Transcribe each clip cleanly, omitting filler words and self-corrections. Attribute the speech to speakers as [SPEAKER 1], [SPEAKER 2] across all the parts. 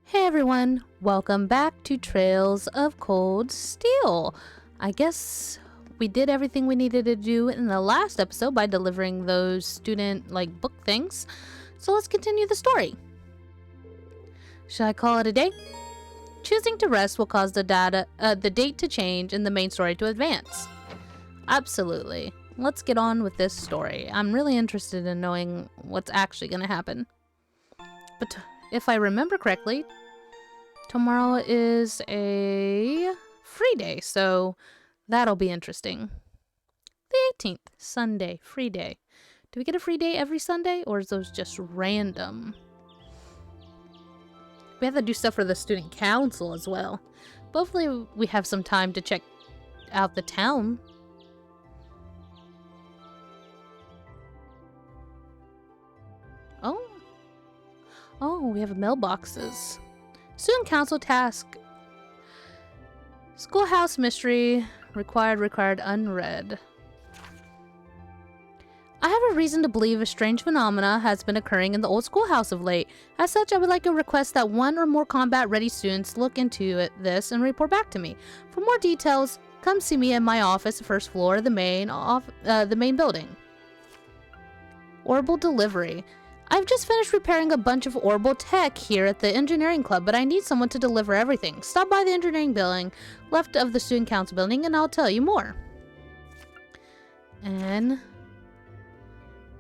[SPEAKER 1] Hey everyone, welcome back to Trails of Cold Steel. I guess we did everything we needed to do in the last episode by delivering those student book things. So let's continue the story. Should I call it a day? Choosing to rest will cause the date to change and the main story to advance. Absolutely. Let's get on with this story. I'm really interested in knowing what's actually going to happen. But if I remember correctly, tomorrow is a free day, so that'll be interesting. The 18th, Sunday, free day. Do we get a free day every Sunday, or is those just random? We have to do stuff for the student council as well. But hopefully we have some time to check out the town. Oh, we have mailboxes. Student council task. Schoolhouse mystery. Required unread. I have a reason to believe a strange phenomena has been occurring in the old schoolhouse of late. As such, I would like to request that one or more combat-ready students look into this and report back to me. For more details, come see me in my office, first floor, the main building. Orbital delivery. I've just finished repairing a bunch of orbital tech here at the engineering club, but I need someone to deliver everything. Stop by the engineering building, left of the student council building, and I'll tell you more. And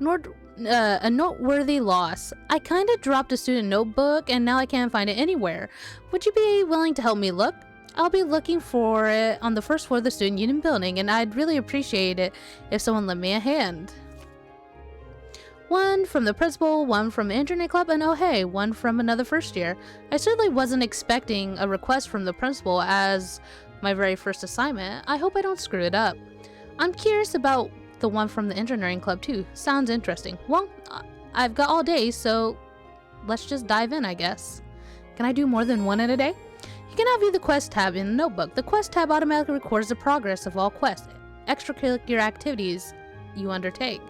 [SPEAKER 1] a noteworthy loss. I kinda dropped a student notebook, and now I can't find it anywhere. Would you be willing to help me look? I'll be looking for it on the first floor of the student union building, and I'd really appreciate it if someone lent me a hand. One from the principal, one from the engineering club, and oh hey, one from another first year. I certainly wasn't expecting a request from the principal as my very first assignment. I hope I don't screw it up. I'm curious about the one from the engineering club too. Sounds interesting. Well, I've got all day, so let's just dive in, I guess. Can I do more than one in a day? You can now view the quest tab in the notebook. The quest tab automatically records the progress of all quests, extracurricular activities you undertake.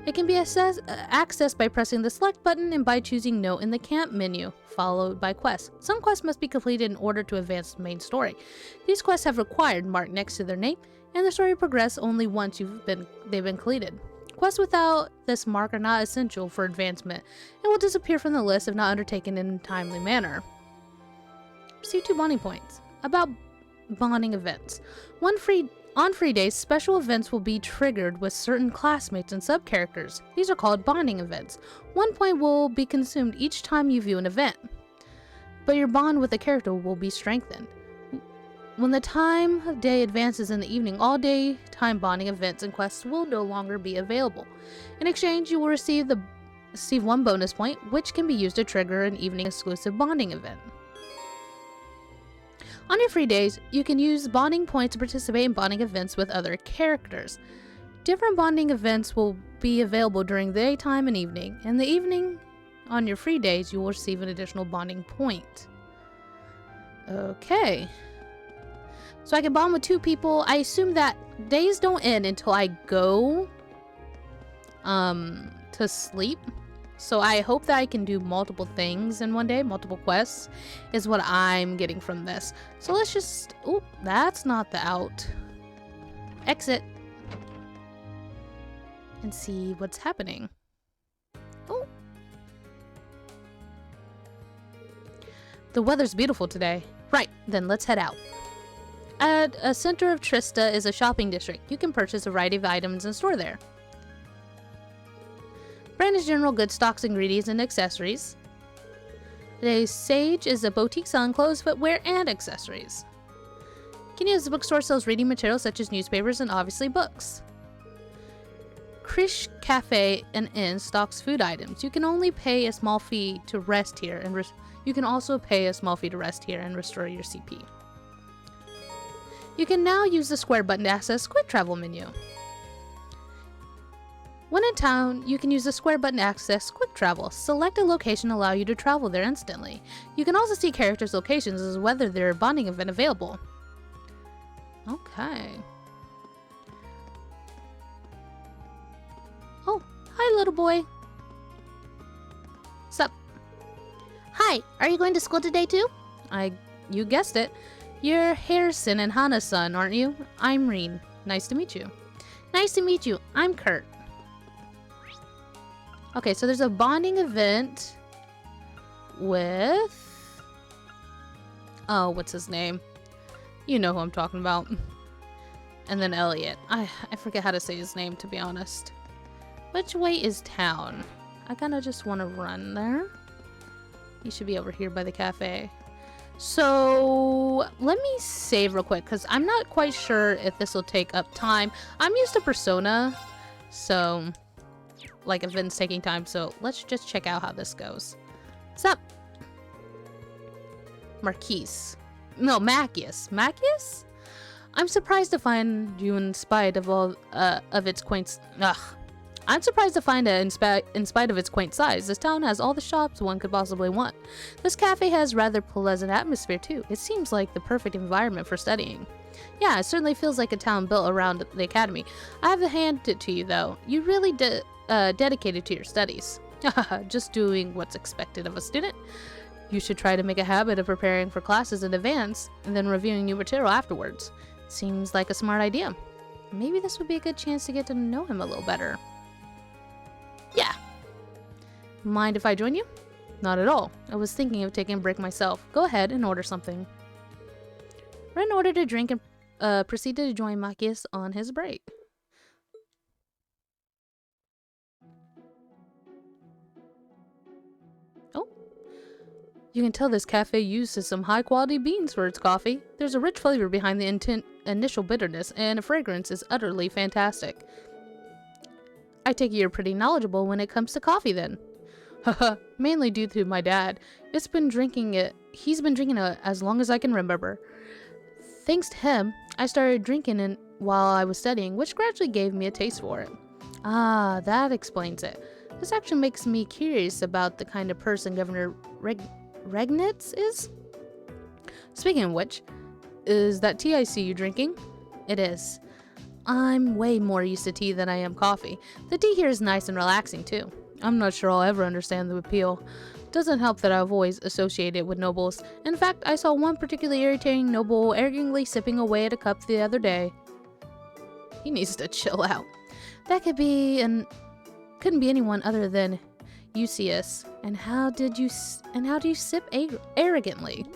[SPEAKER 1] It can be accessed by pressing the select button and by choosing note in the camp menu, followed by quests. Some quests must be completed in order to advance the main story. These quests have required marked next to their name, and the story progresses only once they've been completed. Quests without this mark are not essential for advancement and will disappear from the list if not undertaken in a timely manner. Receive 2 bonding points. About bonding events. On free days, special events will be triggered with certain classmates and sub-characters. These are called bonding events. 1 point will be consumed each time you view an event, but your bond with a character will be strengthened. When the time of day advances in the evening, all daytime bonding events and quests will no longer be available. In exchange, you will receive 1 bonus point, which can be used to trigger an evening exclusive bonding event. On your free days, you can use bonding points to participate in bonding events with other characters. Different bonding events will be available during the daytime and evening. In the evening, on your free days, you will receive an additional bonding point. Okay. So I can bond with 2 people. I assume that days don't end until I go to sleep. So I hope that I can do multiple things in one day, multiple quests, is what I'm getting from this. So let's just, oh, that's not the out. Exit. And see what's happening. Oh. The weather's beautiful today. Right, then let's head out. At a center of Trista is a shopping district. You can purchase a variety of items and store there. Brandon's general goods stocks ingredients and accessories. Today's Sage is a boutique selling clothes, footwear, and accessories. Kenya's bookstore sells reading materials such as newspapers and obviously books. Krish Cafe and Inn stocks food items. You can only pay a small fee to rest here, and you can also pay a small fee to rest here and restore your CP. You can now use the square button to access quick travel menu. When in town, you can use the square button to access quick travel. Select a location to allow you to travel there instantly. You can also see characters' locations as whether there's a bonding event available. Okay. Oh, hi little boy. Sup? Hi, are you going to school today too? You guessed it. You're Harrison and Hannah's son, aren't you? I'm Reen. Nice to meet you. Nice to meet you. I'm Kurt. Okay, so there's a bonding event with... Oh, what's his name? You know who I'm talking about. And then Elliot. I forget how to say his name, to be honest. Which way is town? I kind of just want to run there. You should be over here by the cafe. So, let me save real quick, because I'm not quite sure if this will take up time. I'm used to Persona, so, like, events taking time, so let's just check out how this goes. What's up? Marquise. No, Macchius. Macchius? I'm surprised to find you in spite of all, of its quaint... Ugh. I'm surprised to find it in spite of its quaint size. This town has all the shops one could possibly want. This cafe has rather pleasant atmosphere too. It seems like the perfect environment for studying. Yeah, it certainly feels like a town built around the academy. I have to hand it to you though. You really dedicated to your studies. Just doing what's expected of a student. You should try to make a habit of preparing for classes in advance and then reviewing new material afterwards. Seems like a smart idea. Maybe this would be a good chance to get to know him a little better. Yeah. Mind if I join you? Not at all. I was thinking of taking a break myself. Go ahead and order something. Ren ordered a drink and proceeded to join Macchius on his break. Oh. You can tell this cafe uses some high-quality beans for its coffee. There's a rich flavor behind the initial bitterness, and the fragrance is utterly fantastic. I take it you're pretty knowledgeable when it comes to coffee then. Haha, mainly due to my dad. He's been drinking it as long as I can remember. Thanks to him, I started drinking it while I was studying, which gradually gave me a taste for it. Ah, that explains it. This actually makes me curious about the kind of person Governor Regnitz is. Speaking of which, is that tea I see you drinking? It is. I'm way more used to tea than I am coffee. The tea here is nice and relaxing too. I'm not sure I'll ever understand the appeal. Doesn't help that I've always associated it with nobles. In fact, I saw one particularly irritating noble arrogantly sipping away at a cup the other day. He needs to chill out. That couldn't be anyone other than Euseus. And how do you sip arrogantly?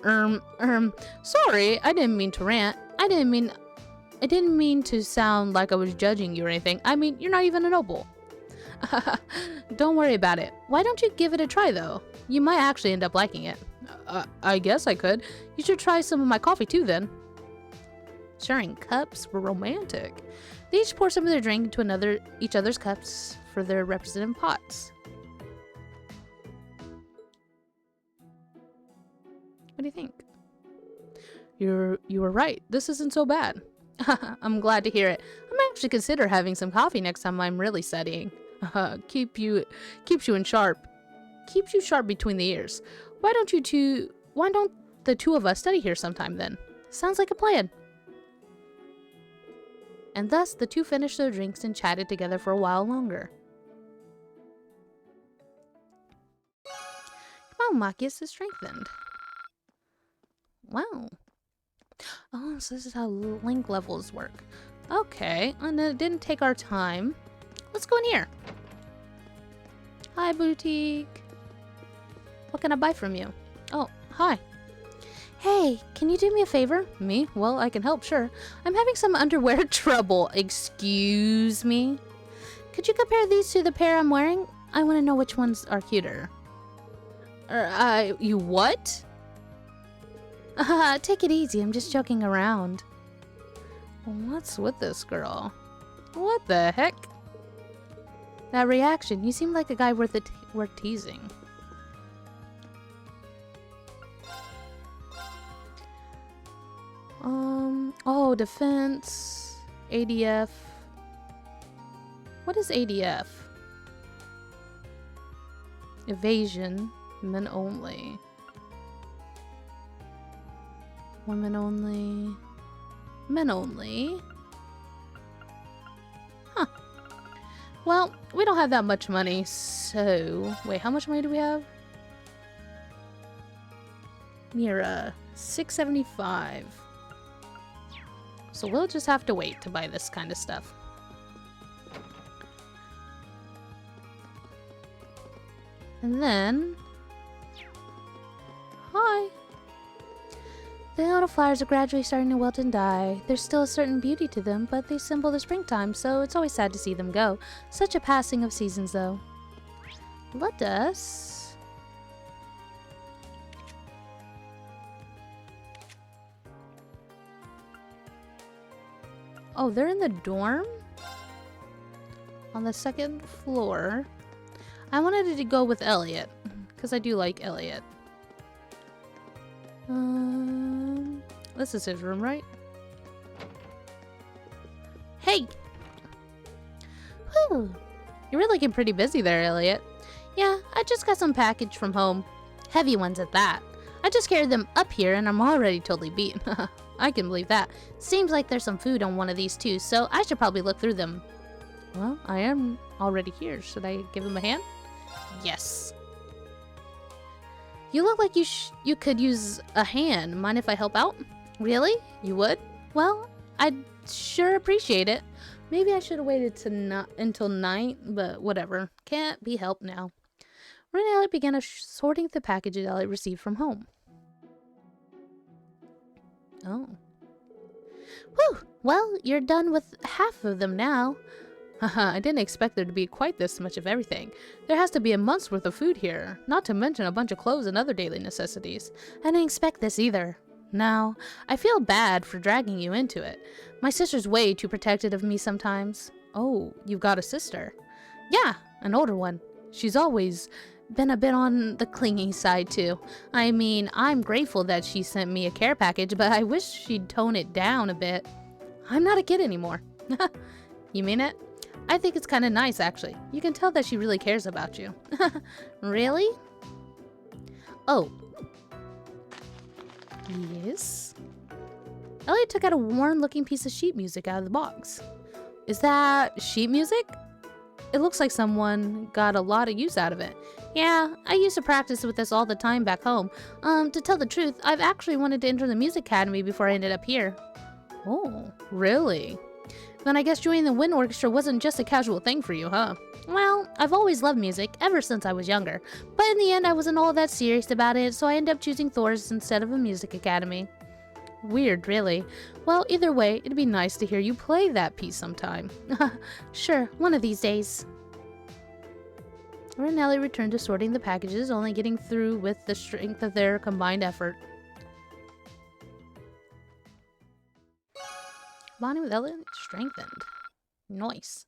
[SPEAKER 1] Sorry, I didn't mean to rant. I didn't mean to sound like I was judging you or anything. I mean, you're not even a noble. Don't worry about it. Why don't you give it a try, though? You might actually end up liking it. I guess I could. You should try some of my coffee, too, then. Sharing cups were romantic. They each pour some of their drink into each other's cups for their representative pots. What do you think? You were right. This isn't so bad. I'm glad to hear it. I might actually consider having some coffee next time I'm really studying. Keeps you sharp between the ears. Why don't the two of us study here sometime then? Sounds like a plan. And thus the two finished their drinks and chatted together for a while longer. Come on, Macchius is strengthened. Wow. Oh, so this is how link levels work. Okay, and it didn't take our time. Let's go in here. Hi, boutique. What can I buy from you? Oh, hi. Hey, can you do me a favor? Me? Well, I can help, sure. I'm having some underwear trouble. Excuse me? Could you compare these to the pair I'm wearing? I want to know which ones are cuter. You what? Take it easy. I'm just joking around. What's with this girl? What the heck? That reaction. You seem like a guy worth teasing. Oh, defense. ADF. What is ADF? Evasion. Men only. Women only. Men only. Huh. Well, we don't have that much money, so... Wait, how much money do we have? Mira, $6.75. So we'll just have to wait to buy this kind of stuff. And then... Hi! The little flowers are gradually starting to wilt and die. There's still a certain beauty to them, but they symbol the springtime, so it's always sad to see them go. Such a passing of seasons, though. Let us... Oh, they're in the dorm? On the second floor. I wanted to go with Elliot, because I do like Elliot. This is his room, right? Hey! Whew! You're really looking pretty busy there, Elliot. Yeah, I just got some package from home. Heavy ones at that. I just carried them up here and I'm already totally beaten. I can believe that. Seems like there's some food on one of these too, so I should probably look through them. Well, I am already here. Should I give him a hand? Yes. You look like you could use a hand. Mind if I help out? Really? You would? Well, I'd sure appreciate it. Maybe I should have waited to until night, but whatever. Can't be helped now. Ren and Elliot began sorting the packages Elliot received from home. Oh. Whew! Well, you're done with half of them now. Haha, I didn't expect there to be quite this much of everything. There has to be a month's worth of food here, not to mention a bunch of clothes and other daily necessities. I didn't expect this either. Now, I feel bad for dragging you into it. My sister's way too protective of me sometimes. Oh, you've got a sister? Yeah, an older one. She's always been a bit on the clingy side too. I mean, I'm grateful that she sent me a care package, but I wish she'd tone it down a bit. I'm not a kid anymore. You mean it? I think it's kind of nice, actually. You can tell that she really cares about you. Really? Oh. Yes. Elliot took out a worn-looking piece of sheet music out of the box. Is that sheet music? It looks like someone got a lot of use out of it. Yeah, I used to practice with this all the time back home. To tell the truth, I've actually wanted to enter the music academy before I ended up here. Oh, really? Then I guess joining the wind orchestra wasn't just a casual thing for you, huh? Well, I've always loved music, ever since I was younger. But in the end, I wasn't all that serious about it, so I ended up choosing Thor's instead of a music academy. Weird, really. Well, either way, it'd be nice to hear you play that piece sometime. Sure, one of these days. Ren and Ellie returned to sorting the packages, only getting through with the strength of their combined effort. Bonding with Elliot strengthened. Nice.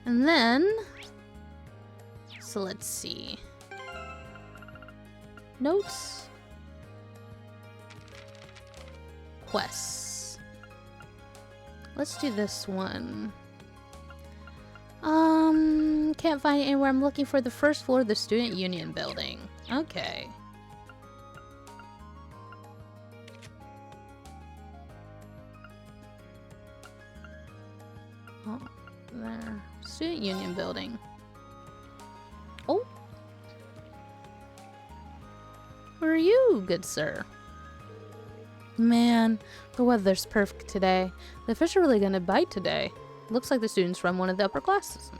[SPEAKER 1] And then... So let's see. Notes. Quests. Let's do this one. Can't find it anywhere. I'm looking for the first floor of the Student Union building. Okay. Oh, there. Student Union building. Oh. Where are you, good sir? Man, the weather's perfect today. The fish are really gonna bite today. Looks like the students from one of the upper classes.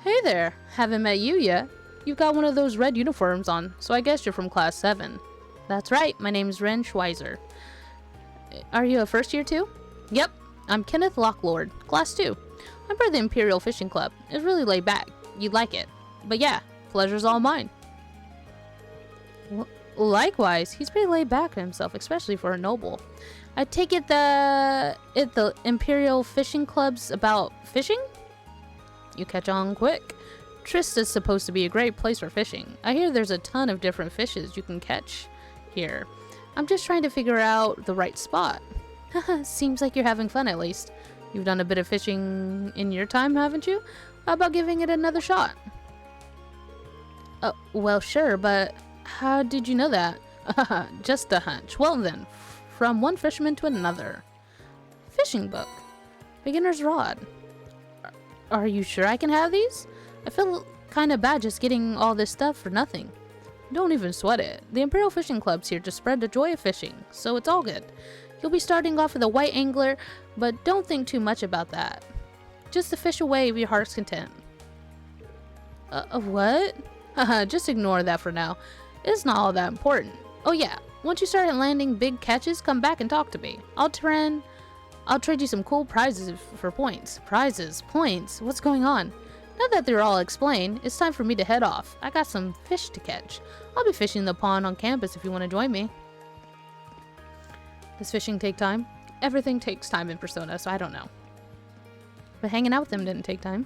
[SPEAKER 1] Hey there, haven't met you yet. You've got one of those red uniforms on, so I guess you're from class 7. That's right, my name's Ren Schweizer. Are you a first year too? Yep, I'm Kenneth Locklord, class 2. I'm part of the Imperial Fishing Club. It's really laid back. You'd like it. But yeah, pleasure's all mine. Likewise, he's pretty laid back to himself, especially for a noble. I take it the Imperial Fishing Club's about fishing? You catch on quick. Trist is supposed to be a great place for fishing. I hear there's a ton of different fishes you can catch here. I'm just trying to figure out the right spot. Seems like you're having fun at least. You've done a bit of fishing in your time, haven't you? How about giving it another shot? Well, sure, but how did you know that? Just a hunch. Well then, from one fisherman to another. Fishing book. Beginner's rod. Are you sure I can have these? I feel kinda bad just getting all this stuff for nothing. Don't even sweat it. The Imperial Fishing Club's here to spread the joy of fishing, so it's all good. You'll be starting off with a white angler, but don't think too much about that. Just to fish away of your heart's content. What? Just ignore that for now. It's not all that important. Oh yeah, once you start landing big catches, come back and talk to me. I'll trade you some cool prizes for points. Prizes? Points? What's going on? Now that they're all explained, it's time for me to head off. I got some fish to catch. I'll be fishing the pond on campus if you want to join me. Does fishing take time? Everything takes time in Persona, so I don't know. But hanging out with him didn't take time.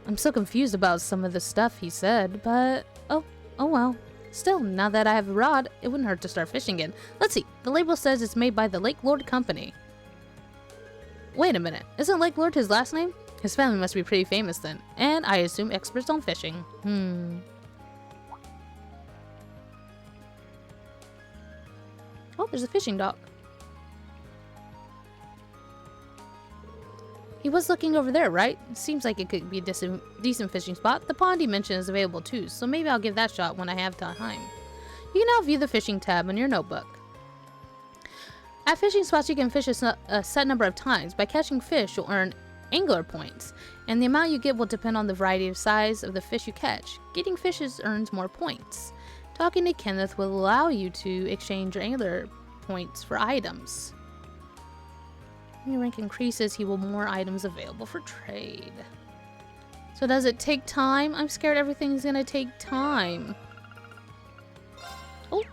[SPEAKER 1] I'm so confused about some of the stuff he said, but oh well. Still, now that I have a rod, it wouldn't hurt to start fishing again. Let's see. The label says it's made by the Lake Lord Company. Wait a minute. Isn't Lake Lord his last name? His family must be pretty famous then. And I assume experts on fishing. Oh, there's a fishing dock. He was looking over there, right? Seems like it could be a decent fishing spot. The pond he mentioned is available too, so maybe I'll give that a shot when I have time. You can now view the fishing tab on your notebook. At fishing spots, you can fish a set number of times. By catching fish, you'll earn angler points, and the amount you get will depend on the variety of size of the fish you catch. Getting fishes earns more points. Talking to Kenneth will allow you to exchange your angler points for items. When your rank increases, he will more items available for trade. So does it take time? I'm scared everything's gonna take time. Oh.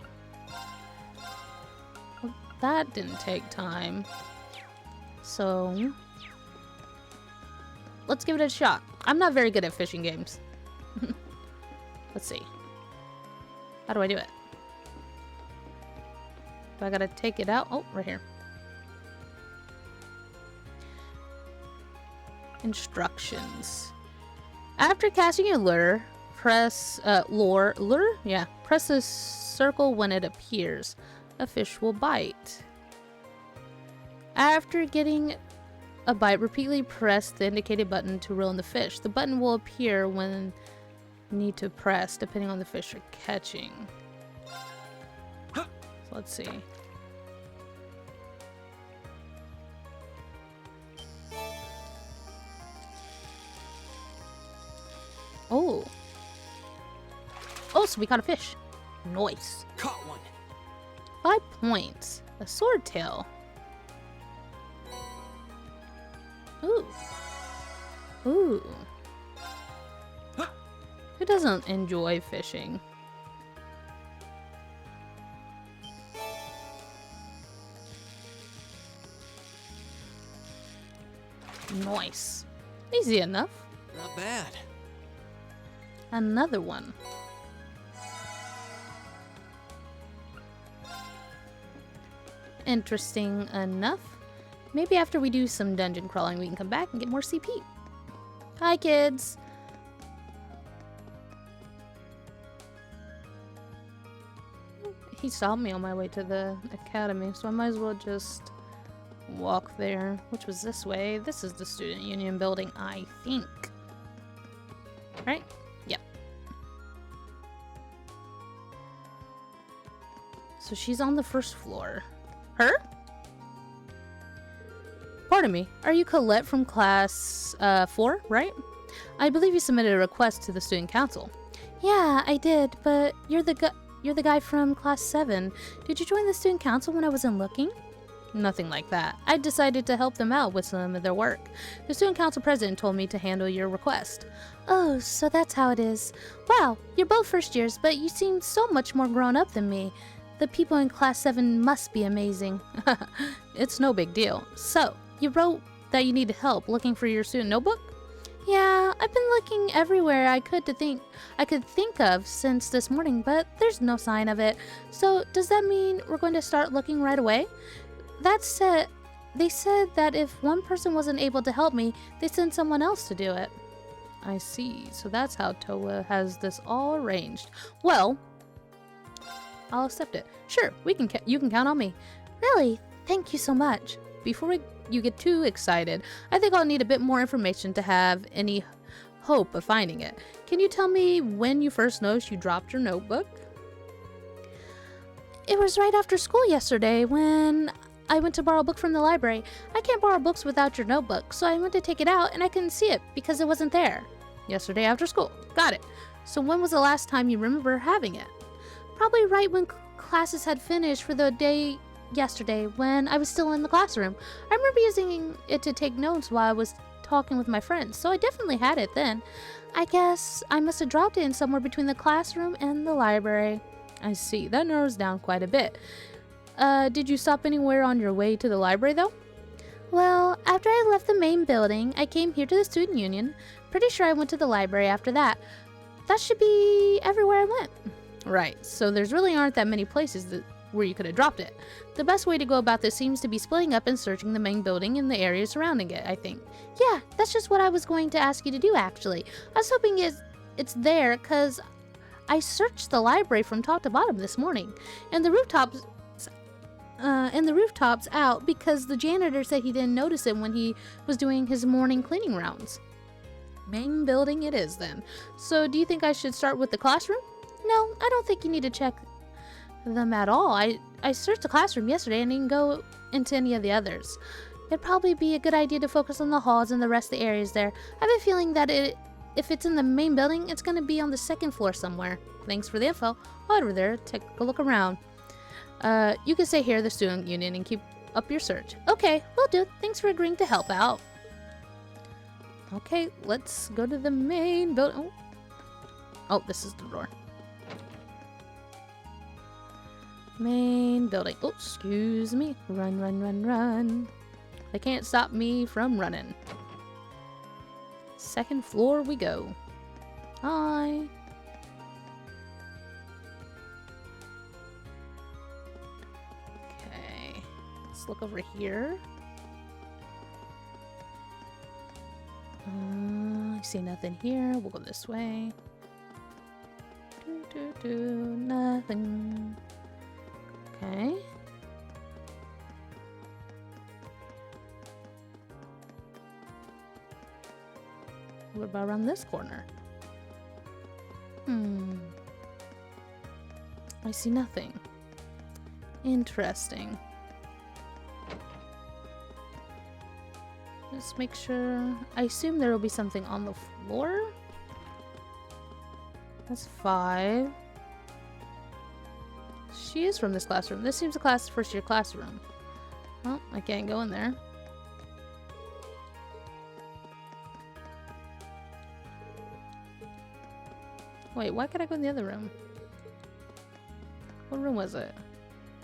[SPEAKER 1] Well, that didn't take time. So let's give it a shot. I'm not very good at fishing games. Let's see. How do I do it? Do I gotta take it out? Oh, right here. Instructions. After casting a lure, press lure? Yeah. Press the circle when it appears. A fish will bite. After getting a bite, repeatedly press the indicated button to reel in the fish. The button will appear when you need to press, depending on the fish you're catching. So let's see. Oh. Oh, so we caught a fish. Nice.
[SPEAKER 2] Caught one.
[SPEAKER 1] 5 points. A swordtail. Ooh. Ooh. Who doesn't enjoy fishing? Nice. Easy enough.
[SPEAKER 2] Not bad.
[SPEAKER 1] Another one. Interesting enough. Maybe after we do some dungeon crawling, we can come back and get more CP. Hi, kids. He stopped me on my way to the academy, so I might as well just walk there, which was this way. This is the student union building, I think. Right? Yep. So she's on the first floor. Her? Pardon me, are you Colette from class 4, right? I believe you submitted a request to the student council. Yeah, I did, but you're the guy from class 7. Did you join the student council when I wasn't looking? Nothing like that. I decided to help them out with some of their work. The student council president told me to handle your request. Oh, so that's how it is. Wow, you're both first years, but you seem so much more grown up than me. The people in class 7 must be amazing. It's no big deal. So, you wrote that you needed help looking for your student notebook? Yeah, I've been looking everywhere I could think of since this morning, but there's no sign of it. So, does that mean we're going to start looking right away? That said, they said that if one person wasn't able to help me, they sent someone else to do it. I see. So that's how Toa has this all arranged. Well, I'll accept it. Sure, you can count on me. Really? Thank you so much. Before you get too excited, I think I'll need a bit more information to have any hope of finding it. Can you tell me when you first noticed you dropped your notebook? It was right after school yesterday when I went to borrow a book from the library. I can't borrow books without your notebook, so I went to take it out and I couldn't see it because it wasn't there. Yesterday after school. Got it. So when was the last time you remember having it? Probably right when classes had finished for the day yesterday when I was still in the classroom. I remember using it to take notes while I was talking with my friends, so I definitely had it then. I guess I must have dropped it in somewhere between the classroom and the library. I see. That narrows down quite a bit. Did you stop anywhere on your way to the library, though? Well, after I left the main building, I came here to the student union. Pretty sure I went to the library after that. That should be everywhere I went. Right, so there's really aren't that many places where you could have dropped it. The best way to go about this seems to be splitting up and searching the main building and the area surrounding it, I think. Yeah, that's just what I was going to ask you to do, actually. I was hoping it's there, because I searched the library from top to bottom this morning, and the rooftops out because the janitor said he didn't notice it when he was doing his morning cleaning rounds. Main building it is then. So do you think I should start with the classroom? No, I don't think you need to check them at all. I searched the classroom yesterday and didn't go into any of the others. It'd probably be a good idea to focus on the halls and the rest of the areas there. I have a feeling that if it's in the main building, it's going to be on the second floor somewhere. Thanks for the info. While over there, take a look around. You can stay here at the student union and keep up your search. Okay, will do. Thanks for agreeing to help out. Okay, let's go to the main building. Oh, this is the door. Main building. Oh, excuse me. Run, run, run, run. They can't stop me from running. Second floor we go. Hi. Okay. Let's look over here. I see nothing here. We'll go this way. Nothing. Okay. What about around this corner? I see nothing. Interesting. Let's make sure. I assume there will be something on the floor. That's 5. She is from this classroom. This seems a first year classroom. Well, I can't go in there. Wait, why can't I go in the other room? What room was it?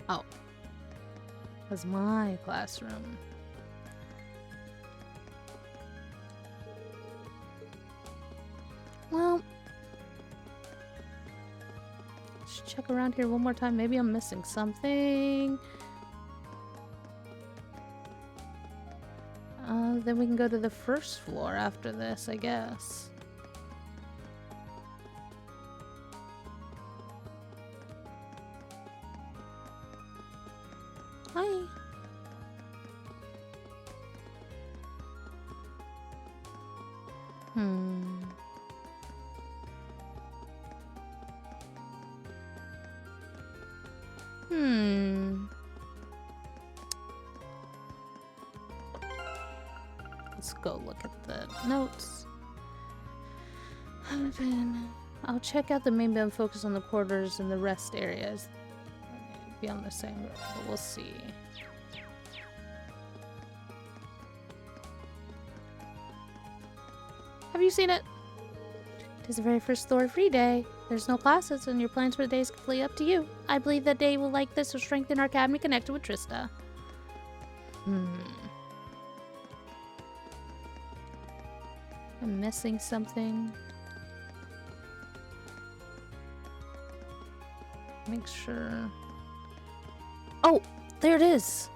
[SPEAKER 1] Oh. It was my classroom. Well, let's check around here one more time. Maybe I'm missing something. Then we can go to the first floor after this, I guess. Hi. Let's go look at the notes. I'll check out the main building, focus on the quarters and the rest areas. Be on the same road, but we'll see. Have you seen it? It is the very first story-free day. There's no classes, and your plans for the day is completely up to you. I believe that day will like this will strengthen our academy connected with Trista. I'm missing something. Make sure. Oh, there it is.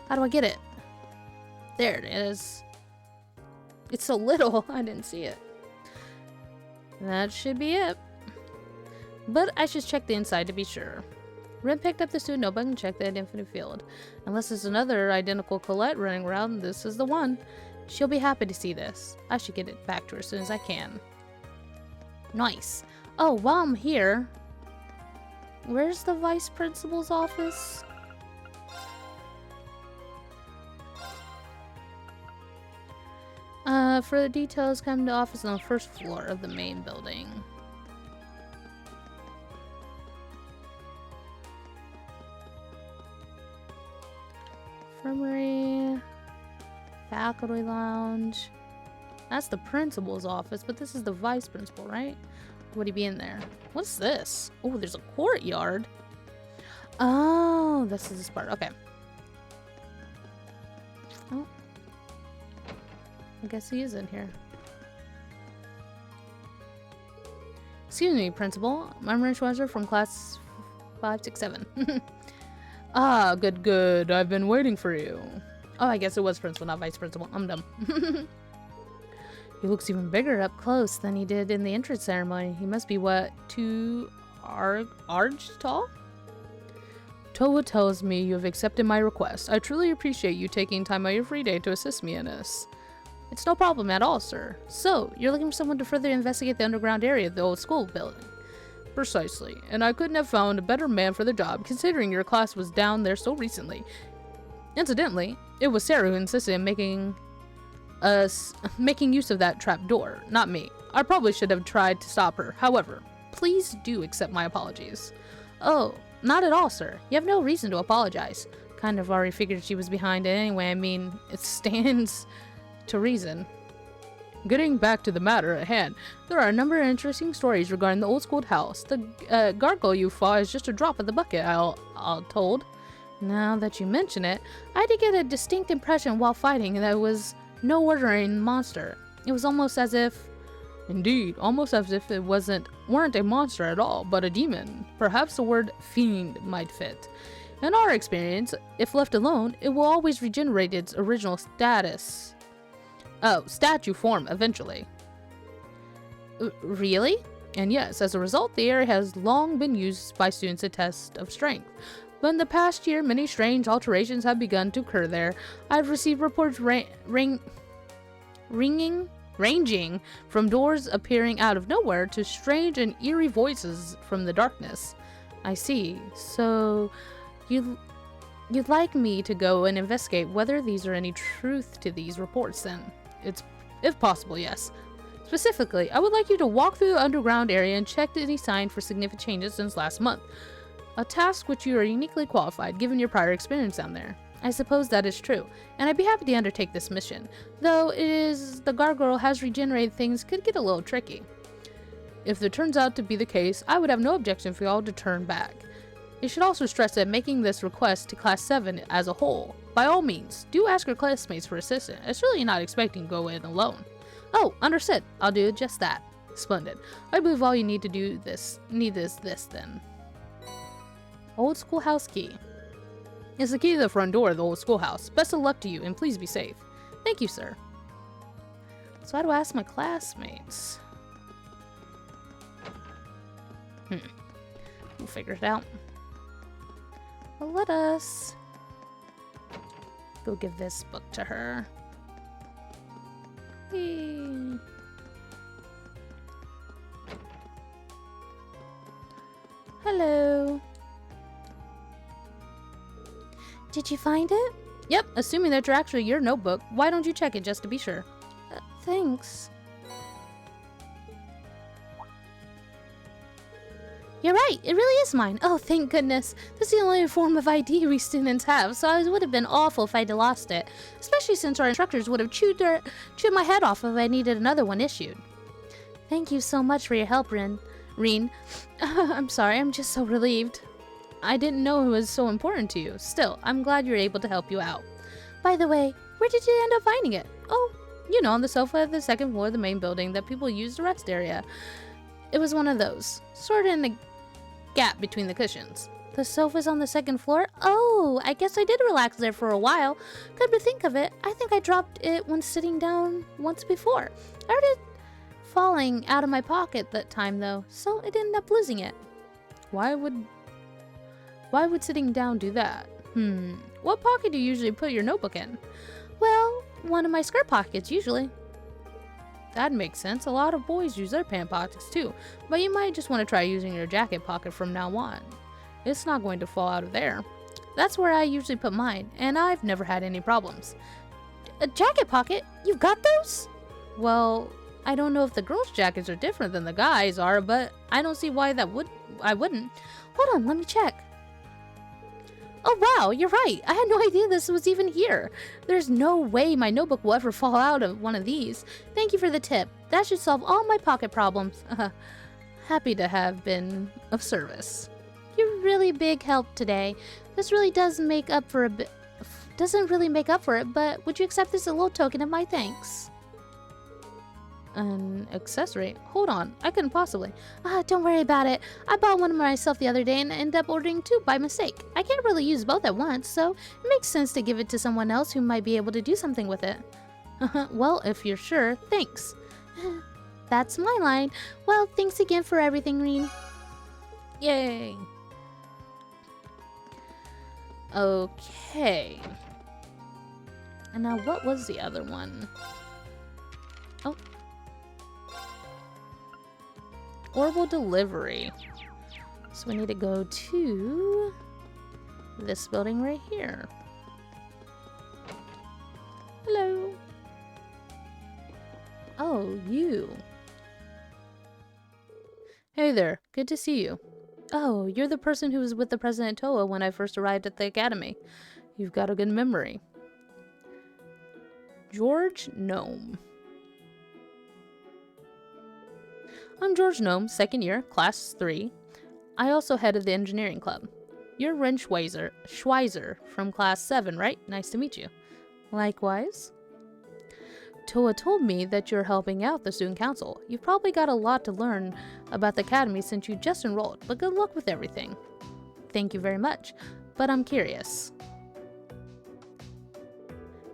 [SPEAKER 1] How do I get it? There it is. It's so little, I didn't see it. That should be it. But I should check the inside to be sure. Ren picked up the student notebook and checked that infinite field. Unless there's another identical Colette running around, this is the one. She'll be happy to see this. I should get it back to her as soon as I can. Nice. Oh, while I'm here, where's the vice principal's office? Further details, come to office on the first floor of the main building. Infirmary, faculty lounge. That's the principal's office, but this is the vice principal, right? Would he be in there? What's this? Oh, there's a courtyard. Oh, this is this part. Okay. Oh. I guess he is in here. Excuse me, principal. I'm Schweizer from class 567. Ah, good, good. I've been waiting for you. Oh, I guess it was principal, not vice principal. I'm dumb. He looks even bigger up close than he did in the entrance ceremony. He must be, what, 2 arch tall? Towa tells me you have accepted my request. I truly appreciate you taking time out of your free day to assist me in this. It's no problem at all, sir. So, you're looking for someone to further investigate the underground area of the old school building? Precisely, and I couldn't have found a better man for the job, considering your class was down there so recently. Incidentally, it was Sarah who insisted in making use of that trap door, not me. I probably should have tried to stop her. However, please do accept my apologies. Oh, not at all, sir. You have no reason to apologize. Kind of already figured she was behind it anyway. I mean, it stands to reason. Getting back to the matter at hand, there are a number of interesting stories regarding the old school house. The gargoyle you fought is just a drop in the bucket, I'll told. Now that you mention it, I did get a distinct impression while fighting that it was no ordinary monster. It was almost as if... Indeed, almost as if it weren't a monster at all, but a demon. Perhaps the word fiend might fit. In our experience, if left alone, it will always regenerate its original statue form eventually. Really? And yes, as a result, the area has long been used by students as a test of strength. But in the past year, many strange alterations have begun to occur there. I've received reports ranging from doors appearing out of nowhere to strange and eerie voices from the darkness. I see. So, you'd like me to go and investigate whether these are any truth to these reports then? If possible, yes. Specifically, I would like you to walk through the underground area and check any sign for significant changes since last month. A task which you are uniquely qualified given your prior experience down there. I suppose that is true, and I'd be happy to undertake this mission, though the gargoyle has regenerated things could get a little tricky. If it turns out to be the case, I would have no objection for y'all to turn back. You should also stress that making this request to Class 7 as a whole. By all means, do ask your classmates for assistance. It's really not expecting to go in alone. Oh, understood. I'll do just that. Splendid. I believe all you need to do this then. Old schoolhouse key. It's the key to the front door of the old schoolhouse. Best of luck to you, and please be safe. Thank you, sir. So how do I ask my classmates? We'll figure it out. Well, let us go give this book to her. Hey. Hello. Did you find it? Yep, assuming that's actually your notebook. Why don't you check it just to be sure? Thanks. You're right, it really is mine. Oh, thank goodness. This is the only form of ID we students have, so it would have been awful if I'd lost it. Especially since our instructors would have chewed my head off if I needed another one issued. Thank you so much for your help, Reen. I'm sorry, I'm just so relieved. I didn't know it was so important to you. Still, I'm glad you're able to help you out. By the way, where did you end up finding it? Oh, you know, on the sofa of the second floor of the main building that people use the rest area. It was one of those, sort of in the gap between the cushions. The sofa's on the second floor? Oh, I guess I did relax there for a while. Come to think of it, I think I dropped it when sitting down once before. I heard it falling out of my pocket that time though, so I ended up losing it. Why would sitting down do that? What pocket do you usually put your notebook in? Well, one of my skirt pockets, usually. That makes sense. A lot of boys use their pant pockets too, but you might just want to try using your jacket pocket from now on. It's not going to fall out of there. That's where I usually put mine, and I've never had any problems. A jacket pocket? You've got those? Well, I don't know if the girls' jackets are different than the guys are, but I don't see why I wouldn't. Hold on, let me check. Oh wow, you're right. I had no idea this was even here. There's no way my notebook will ever fall out of one of these. Thank you for the tip. That should solve all my pocket problems. Happy to have been of service. You're really big help today. This really doesn't really make up for it, but would you accept this as a little token of my thanks? An accessory? Hold on, I couldn't possibly. Don't worry about it. I bought one myself the other day and ended up ordering two by mistake. I can't really use both at once, so it makes sense to give it to someone else who might be able to do something with it. Well, if you're sure, thanks. That's my line. Well, thanks again for everything, Reen. Yay. Okay. And now what was the other one? Oh. Orbital delivery. So we need to go to this building right here. Hello. Oh, you. Hey there, good to see you. Oh, you're the person who was with the President Toa when I first arrived at the academy. You've got a good memory. George Gnome. I'm George Gnome, second year, class 3. I also headed the engineering club. You're Ren Schweizer from class 7, right? Nice to meet you. Likewise. Toa told me that you're helping out the student council. You've probably got a lot to learn about the academy since you just enrolled, but good luck with everything. Thank you very much, but I'm curious.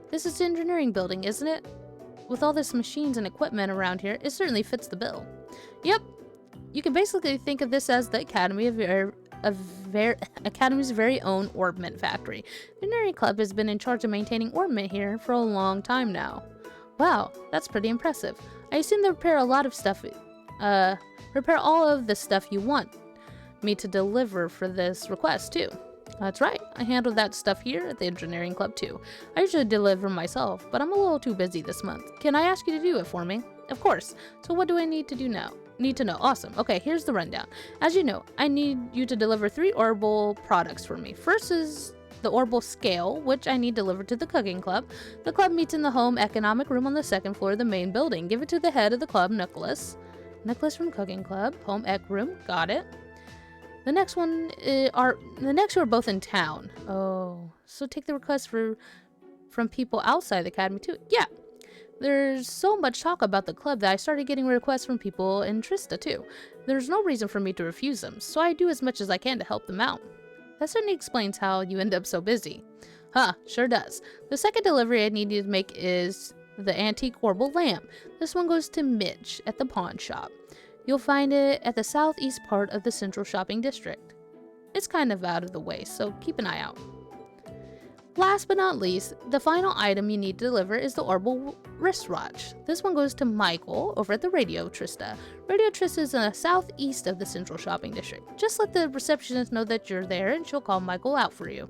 [SPEAKER 1] This is the engineering building, isn't it? With all this machines and equipment around here, it certainly fits the bill. Yep, you can basically think of this as the Academy's very own orbment factory. The engineering club has been in charge of maintaining orbment here for a long time now. Wow, that's pretty impressive. I assume they repair a lot of stuff. Repair all of the stuff you want me to deliver for this request too. That's right, I handle that stuff here at the engineering club too. I usually deliver myself, but I'm a little too busy this month. Can I ask you to do it for me? Of course. So what do I need to do now? Need to know. Awesome. Okay, here's the rundown. As you know, I need you to deliver 3 orbital products for me. First is the orbital scale, which I need delivered to the cooking club. The club meets in the home economic room on the 2nd floor of the main building. Give it to the head of the club, Nicholas. Nicholas from cooking club, home ec room. Got it. The next two are both in town. Oh, so take the request from people outside the academy too. Yeah. There's so much talk about the club that I started getting requests from people in Trista too. There's no reason for me to refuse them, so I do as much as I can to help them out. That certainly explains how you end up so busy. Huh, sure does. The second delivery I need you to make is the antique orbital lamp. This one goes to Mitch at the pawn shop. You'll find it at the southeast part of the central shopping district. It's kind of out of the way, so keep an eye out. Last but not least, the final item you need to deliver is the orbital wristwatch. This one goes to Michael over at the Radio Trista. Radio Trista is in the southeast of the central shopping district. Just let the receptionist know that you're there and she'll call Michael out for you.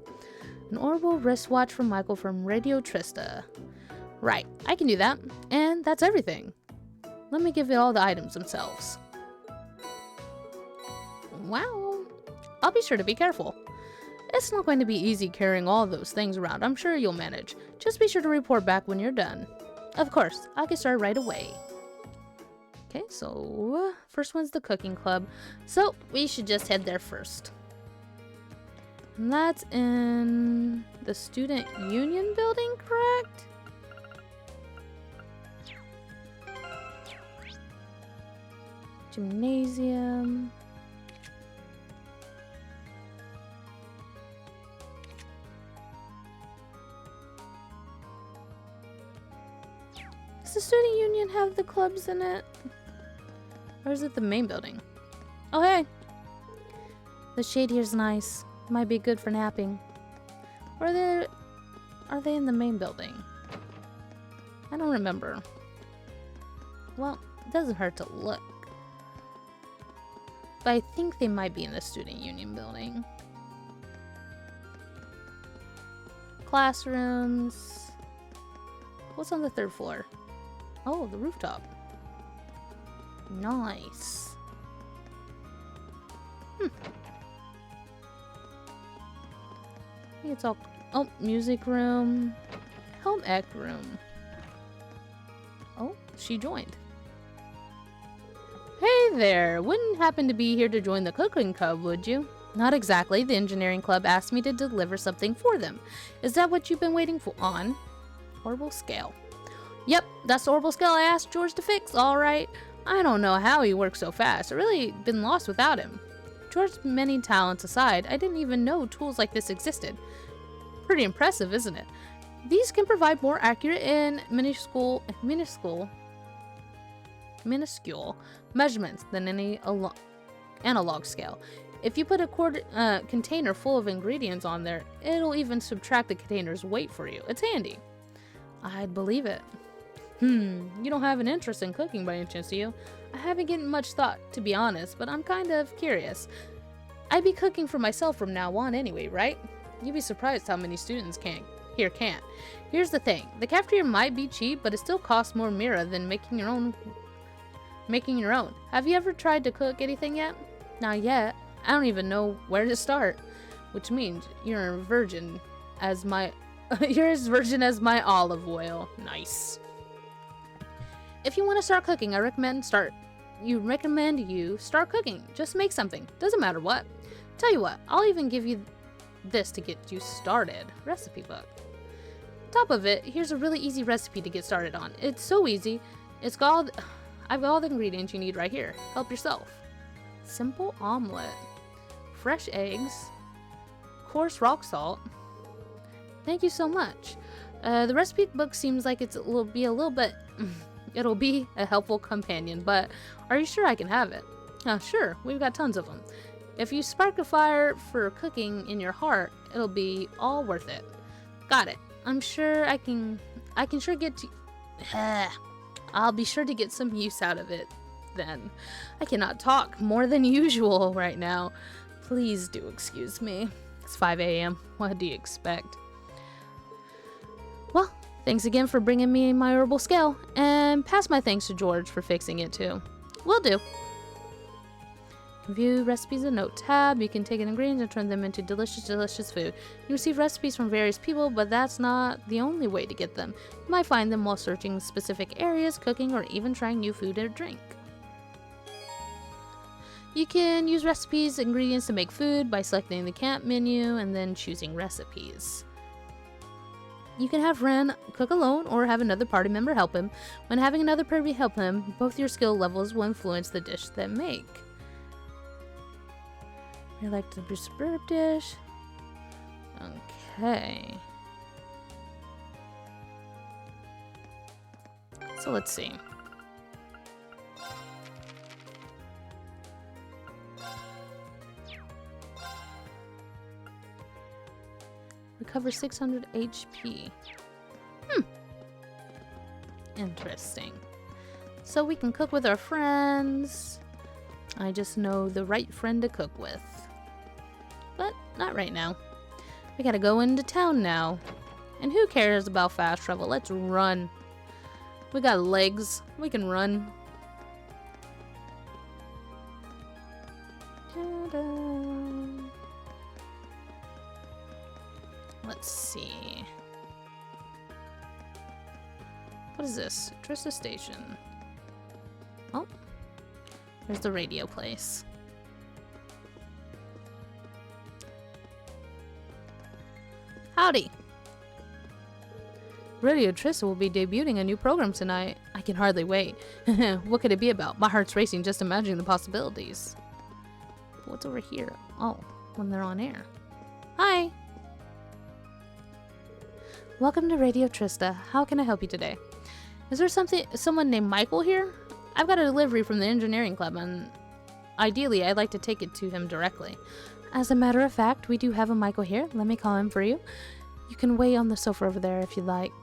[SPEAKER 1] An orbital wristwatch from Michael from Radio Trista. Right, I can do that. And that's everything. Let me give you all the items themselves. Wow. I'll be sure to be careful. It's not going to be easy carrying all those things around. I'm sure you'll manage. Just be sure to report back when you're done. Of course, I'll get started right away. Okay, so first one's the cooking club. So we should just head there first. And that's in the student union building, correct? Gymnasium. Does the student union have the clubs in it? Or is it the main building? Oh, hey! The shade here's nice. Might be good for napping. Or are they in the main building? I don't remember. Well, it doesn't hurt to look. But I think they might be in the student union building. Classrooms. What's on the 3rd floor? Oh, the rooftop. Nice. I think it's all... Oh, music room. Home ec room. Oh, she joined. Hey there! Wouldn't happen to be here to join the cooking club, would you? Not exactly. The engineering club asked me to deliver something for them. Is that what you've been waiting for? On? Orbital scale. Yep, that's the orbital scale I asked George to fix, alright. I don't know how he works so fast. I've really been lost without him. George's many talents aside, I didn't even know tools like this existed. Pretty impressive, isn't it? These can provide more accurate and minuscule measurements than any analog scale. If you put a container full of ingredients on there, it'll even subtract the container's weight for you. It's handy. I'd believe it. You don't have an interest in cooking by any chance, do you? I haven't given much thought, to be honest, but I'm kind of curious. I'd be cooking for myself from now on anyway, right? You'd be surprised how many students can't. Here's the thing. The cafeteria might be cheap, but it still costs more Mira than making your own. Have you ever tried to cook anything yet? Not yet. I don't even know where to start. Which means you're a virgin as my you're as virgin as my olive oil. Nice. If you want to start cooking, I recommend you start cooking. Just make something. Doesn't matter what. Tell you what, I'll even give you this to get you started. Recipe book. Top of it, here's a really easy recipe to get started on. It's so easy. I've got all the ingredients you need right here. Help yourself. Simple omelet. Fresh eggs. Coarse rock salt. Thank you so much. The recipe book seems like it'll be a helpful companion, but are you sure I can have it? Sure, we've got tons of them. If you spark a fire for cooking in your heart, it'll be all worth it. Got it. I'm sure I can sure get to... I'll be sure to get some use out of it then. I cannot talk more than usual right now. Please do excuse me. It's 5 a.m. What do you expect? Well, thanks again for bringing me my herbal scale, and pass my thanks to George for fixing it too. Will do. View recipes in note tab. You can take ingredients and turn them into delicious food. You receive recipes from various people, but that's not the only way to get them. You might find them while searching specific areas, cooking, or even trying new food or drink. You can use recipes, ingredients to make food by selecting the camp menu and then choosing recipes. You can have Ren cook alone or have another party member help him. When having another party help him, both your skill levels will influence the dish they make. I like the bird dish. Okay. So let's see. Recover 600 HP. Interesting. So we can cook with our friends. I just know the right friend to cook with. But not right now. We gotta go into town now. And who cares about fast travel? Let's run. We got legs. We can run. Ta-da. Let's see. What is this? Trista Station. Oh. There's the radio place. Howdy. Radio Trista will be debuting a new program tonight. I can hardly wait. What could it be about? My heart's racing just imagining the possibilities. What's over here? Oh, when they're on air. Hi. Welcome to Radio Trista. How can I help you today? Is there someone named Michael here? I've got a delivery from the engineering club, and ideally I'd like to take it to him directly. As a matter of fact, we do have a Michael here. Let me call him for you. You can wait on the sofa over there if you'd like.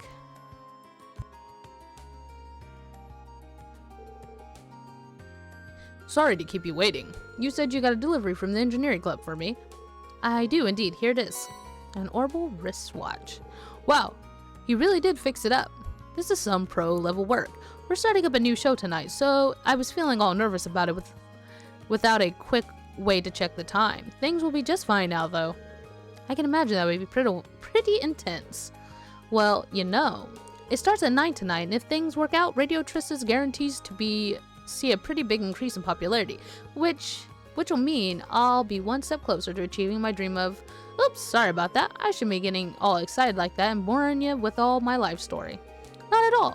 [SPEAKER 1] sorry to keep you waiting. You said you got a delivery from the engineering club for me. I do indeed. Here it is. An orbital wristwatch. Wow, he really did fix it up. This is some pro-level work. We're starting up a new show tonight, so I was feeling all nervous about it without a quick way to check the time. Things will be just fine now, though. I can imagine that would be pretty intense. Well, you know, it starts at 9 tonight, and if things work out, Radio Trista's guarantees to see a pretty big increase in popularity, which will mean I'll be one step closer to achieving my dream of... Oops, sorry about that. I shouldn't be getting all excited like that and boring you with all my life story. Not at all.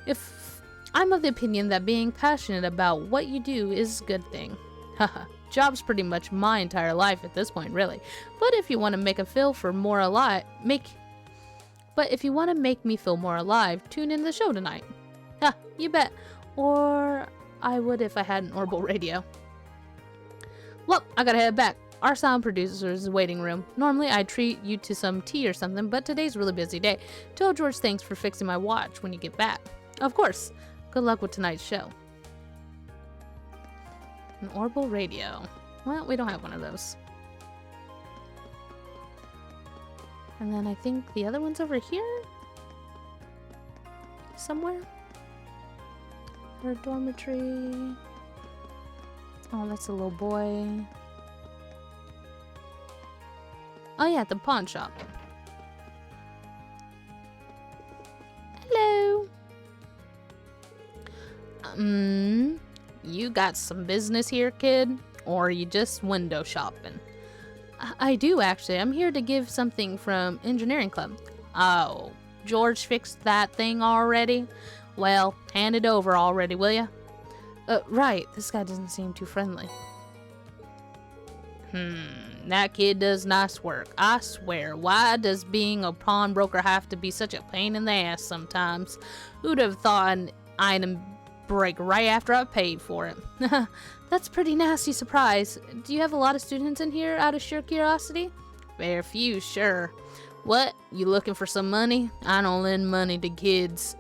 [SPEAKER 1] If I'm of the opinion that being passionate about what you do is a good thing. Haha. Job's pretty much my entire life at this point, really. But if you want to make me feel more alive, tune in the show tonight. Ha, you bet. Or I would if I had an orbital radio. Well, I gotta head back. Our sound producer's waiting room. Normally I'd treat you to some tea or something, but today's a really busy day. Tell George thanks for fixing my watch when you get back. Of course. Good luck with tonight's show. An orbital radio. Well, we don't have one of those. And then I think the other one's over here? Somewhere? Or dormitory. Oh, that's a little boy. Oh yeah, the pawn shop. Hello. You got some business here, kid? Or are you just window shopping? I do, actually. I'm here to give something from Engineering Club. Oh, George fixed that thing already? Well, hand it over already, will ya? Right. This guy doesn't seem too friendly. That kid does nice work. I swear, why does being a pawnbroker have to be such a pain in the ass sometimes? Who'd have thought an item break right after I paid for it? That's a pretty nasty surprise. Do you have a lot of students in here out of sheer curiosity? Very few, sure. What? You looking for some money? I don't lend money to kids.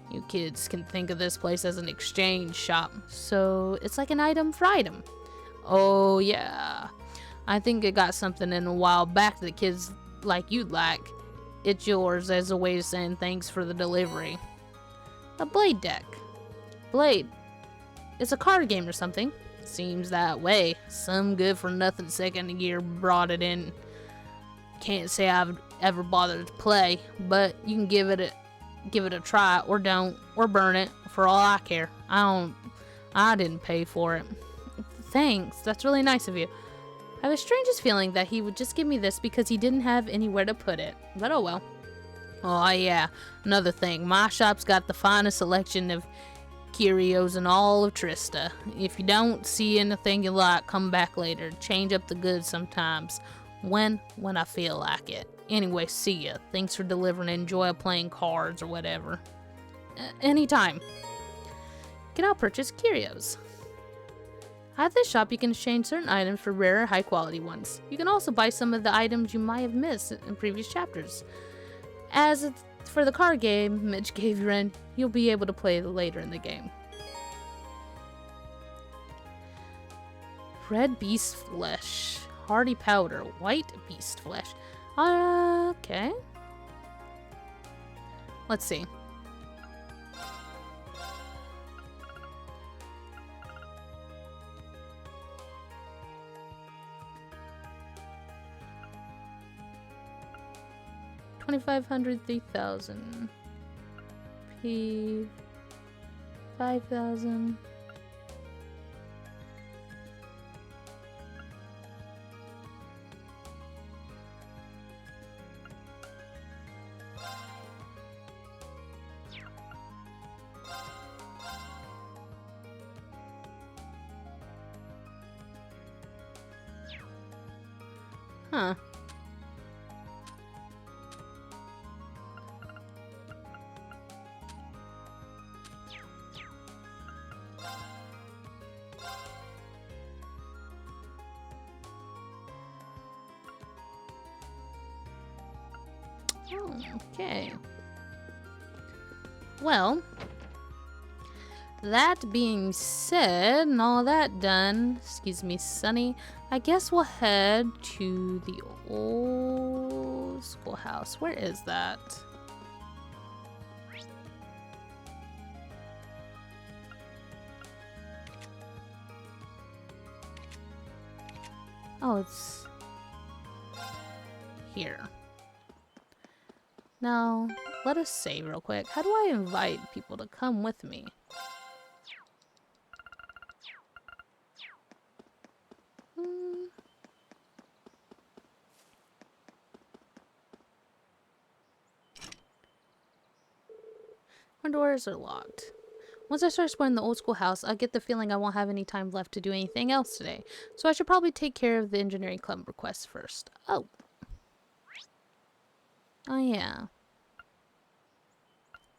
[SPEAKER 1] You kids can think of this place as an exchange shop. So it's like an item for item. Oh yeah. I think it got something in a while back that kids like you'd like. It's yours as a way of saying thanks for the delivery. A blade deck. Blade. It's a card game or something. Seems that way. Some good for nothing second year brought it in. Can't say I've ever bothered to play, but you can give it a try, or don't, or burn it, for all I care. I didn't pay for it. Thanks, that's really nice of you. I have a strangest feeling that he would just give me this because he didn't have anywhere to put it, but oh well. Oh yeah, another thing, my shop's got the finest selection of curios in all of Trista. If you don't see anything you like, come back later. Change up the goods sometimes. When I feel like it. Anyway, see ya. Thanks for delivering. Enjoy playing cards or whatever. Anytime. You can now purchase curios. At this shop, you can exchange certain items for rarer, high-quality ones. You can also buy some of the items you might have missed in previous chapters. As for the card game Mitch gave you in, you'll be able to play later in the game. Red beast flesh. Hardy powder. White beast flesh. Okay. Let's see. $2,500, $3,000. P. 5,000. Huh. Okay. Well, That being said, and all that done, excuse me, Sonny, I guess we'll head to the old schoolhouse. Where is that? Oh, it's here. Now, let us save real quick. How do I invite people to come with me? My doors are locked. Once I start exploring the old schoolhouse, I get the feeling I won't have any time left to do anything else today. So I should probably take care of the engineering club requests first. Oh. Oh yeah.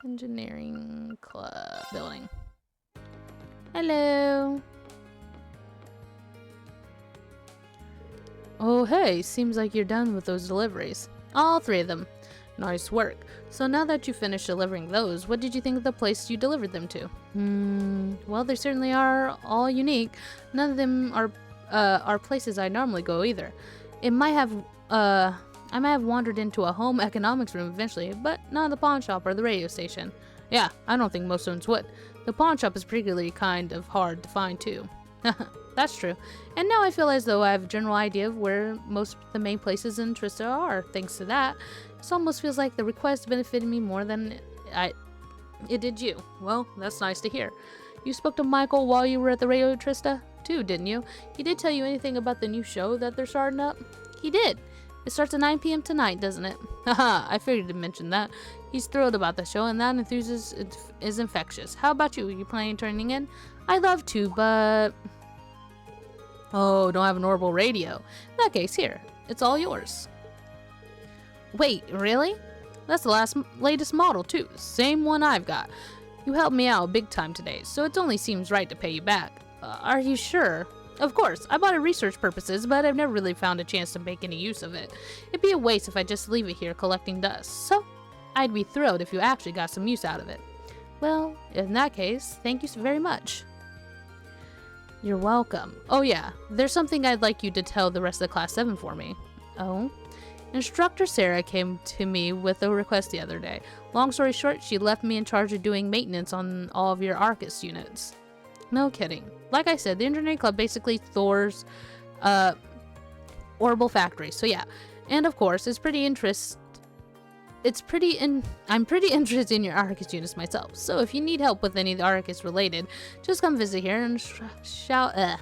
[SPEAKER 1] Engineering club building. Hello. Oh hey, seems like you're done with those deliveries. All 3 of them. Nice work. So now that you finished delivering those, what did you think of the place you delivered them to? Well, they certainly are all unique. None of them are places I normally go either. It might have, I might have wandered into a home economics room eventually, but not the pawn shop or the radio station. Yeah, I don't think most students would. The pawn shop is particularly kind of hard to find too. That's true. And now I feel as though I have a general idea of where most of the main places in Trista are. Thanks to that, it almost feels like the request benefited me more than it did you. Well, that's nice to hear. You spoke to Michael while you were at the radio Trista, too, didn't you? He did tell you anything about the new show that they're starting up? He did. It starts at 9 p.m. tonight, doesn't it? Haha, I figured to mention that. He's thrilled about the show, and that enthusiasm is infectious. How about you? You planning on turning in? I'd love to, but... Oh, don't have an orbital radio. In that case, here. It's all yours. Wait, really? That's the latest model, too. Same one I've got. You helped me out big time today, so it only seems right to pay you back. Are you sure? Of course, I bought it for research purposes, but I've never really found a chance to make any use of it. It'd be a waste if I just leave it here collecting dust, so I'd be thrilled if you actually got some use out of it. Well, in that case, thank you very much. You're welcome. Oh yeah, there's something I'd like you to tell the rest of Class 7 for me. Oh? Instructor Sarah came to me with a request the other day. Long story short, she left me in charge of doing maintenance on all of your Arcus units. No kidding. Like I said, the engineering club basically Thor's orbital factory. So yeah, and of course, I'm pretty interested in your Arcus units myself. So if you need help with any of the Arcus related, just come visit here and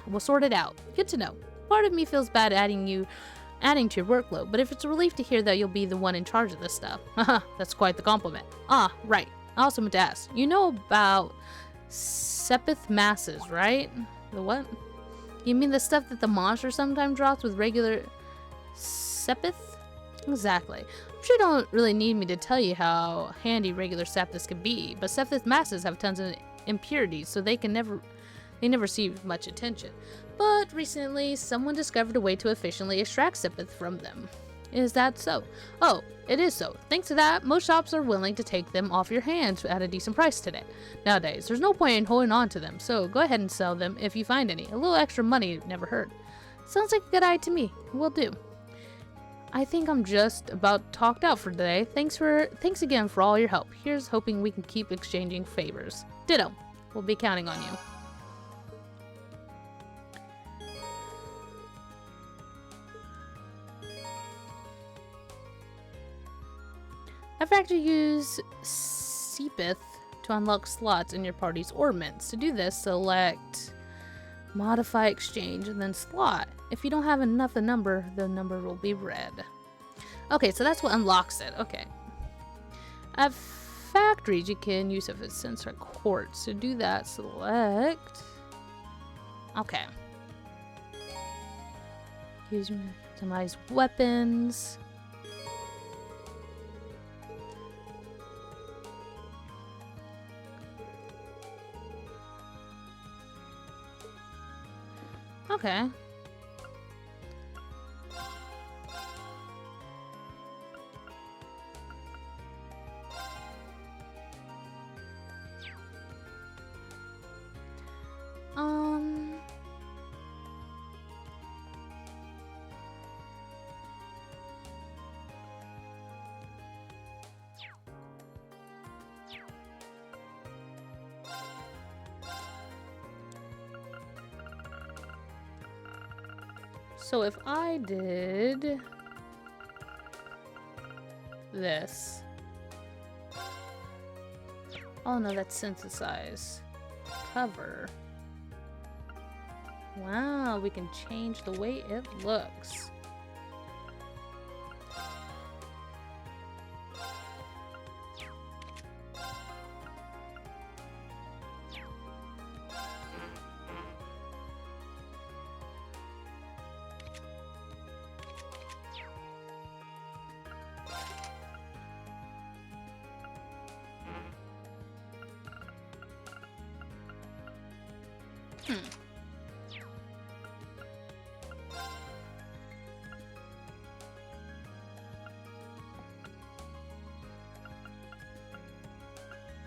[SPEAKER 1] we'll sort it out. Good to know. Part of me feels bad adding to your workload, but if it's a relief to hear that you'll be the one in charge of this stuff. Haha, that's quite the compliment. Ah, right. I also meant to ask. You know about Sepith masses, right? The what? You mean the stuff that the monster sometimes drops with regular Sepith? Exactly. I'm sure you don't really need me to tell you how handy regular Sepiths can be, but Sepith masses have tons of impurities, so they never receive much attention. But recently, someone discovered a way to efficiently extract Sepith from them. Is that so? Oh, it is so. Thanks to that, most shops are willing to take them off your hands at a decent price today. Nowadays, there's no point in holding on to them, so go ahead and sell them if you find any. A little extra money never hurt. Sounds like a good idea to me. Will do. I think I'm just about talked out for today. Thanks again for all your help. Here's hoping we can keep exchanging favors. Ditto. We'll be counting on you. I've actually used Sepith to unlock slots in your party's orbments. To do this, select Modify Exchange and then Slot. If you don't have enough the number will be red. Okay, so that's what unlocks it. Okay. At factories, you can use if it's sensor quartz. To do that, select... Okay. Use customize weapons. Okay. So if I did this. Oh no, that's synthesize. Cover. Wow, we can change the way it looks.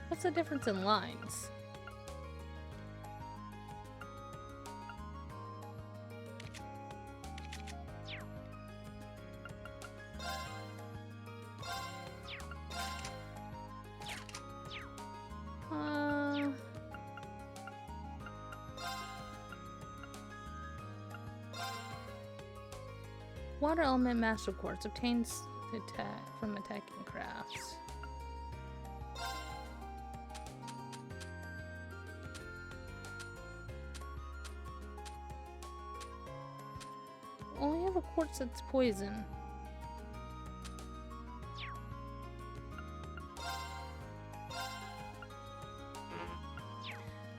[SPEAKER 1] What's the difference in lines? Water element master quartz obtains attack from attacking crafts. Only have a quartz that's poison.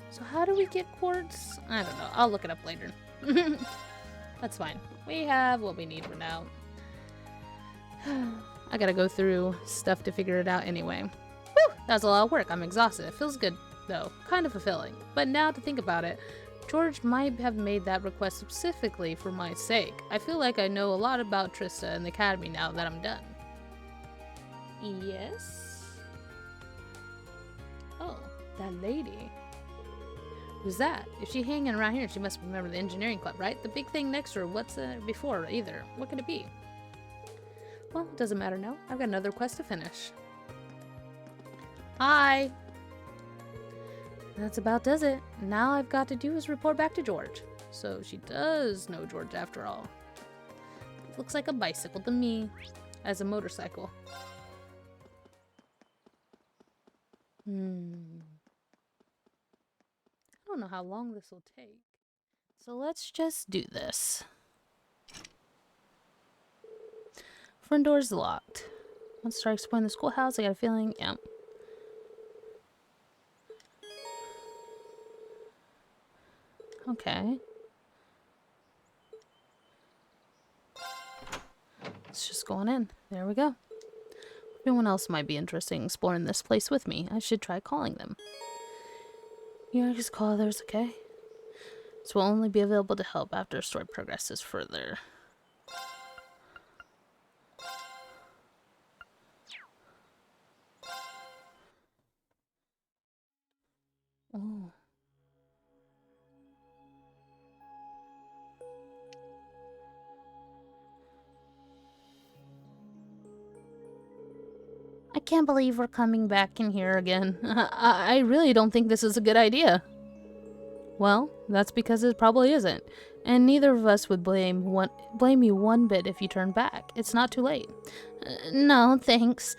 [SPEAKER 1] So how do we get quartz? I don't know. I'll look it up later. That's fine. We have what we need for now. I gotta go through stuff to figure it out anyway. Whew, that's a lot of work. I'm exhausted. It feels good, though. Kind of fulfilling. But now to think about it, George might have made that request specifically for my sake. I feel like I know a lot about Trista and the Academy now that I'm done. Yes? Oh, that lady. Who's that? If she's hanging around here, she must remember the engineering club, right? The big thing next to her, what's before either? What could it be? Well, it doesn't matter now. I've got another quest to finish. Hi! That's about does it. Now I've got to do is report back to George. So she does know George after all. Looks like a bicycle to me. As a motorcycle. I don't know how long this will take. So let's just do this. Front door's locked. Once I start exploring the schoolhouse, I got a feeling, yep. Okay. Let's just go on in. There we go. If anyone else might be interested in exploring this place with me, I should try calling them. Yeah, just call others, okay? This will only be available to help after story progresses further. Oh. I can't believe we're coming back in here again. I really don't think this is a good idea. Well, that's because it probably isn't. And neither of us would blame you one bit if you turn back. It's not too late. No, thanks.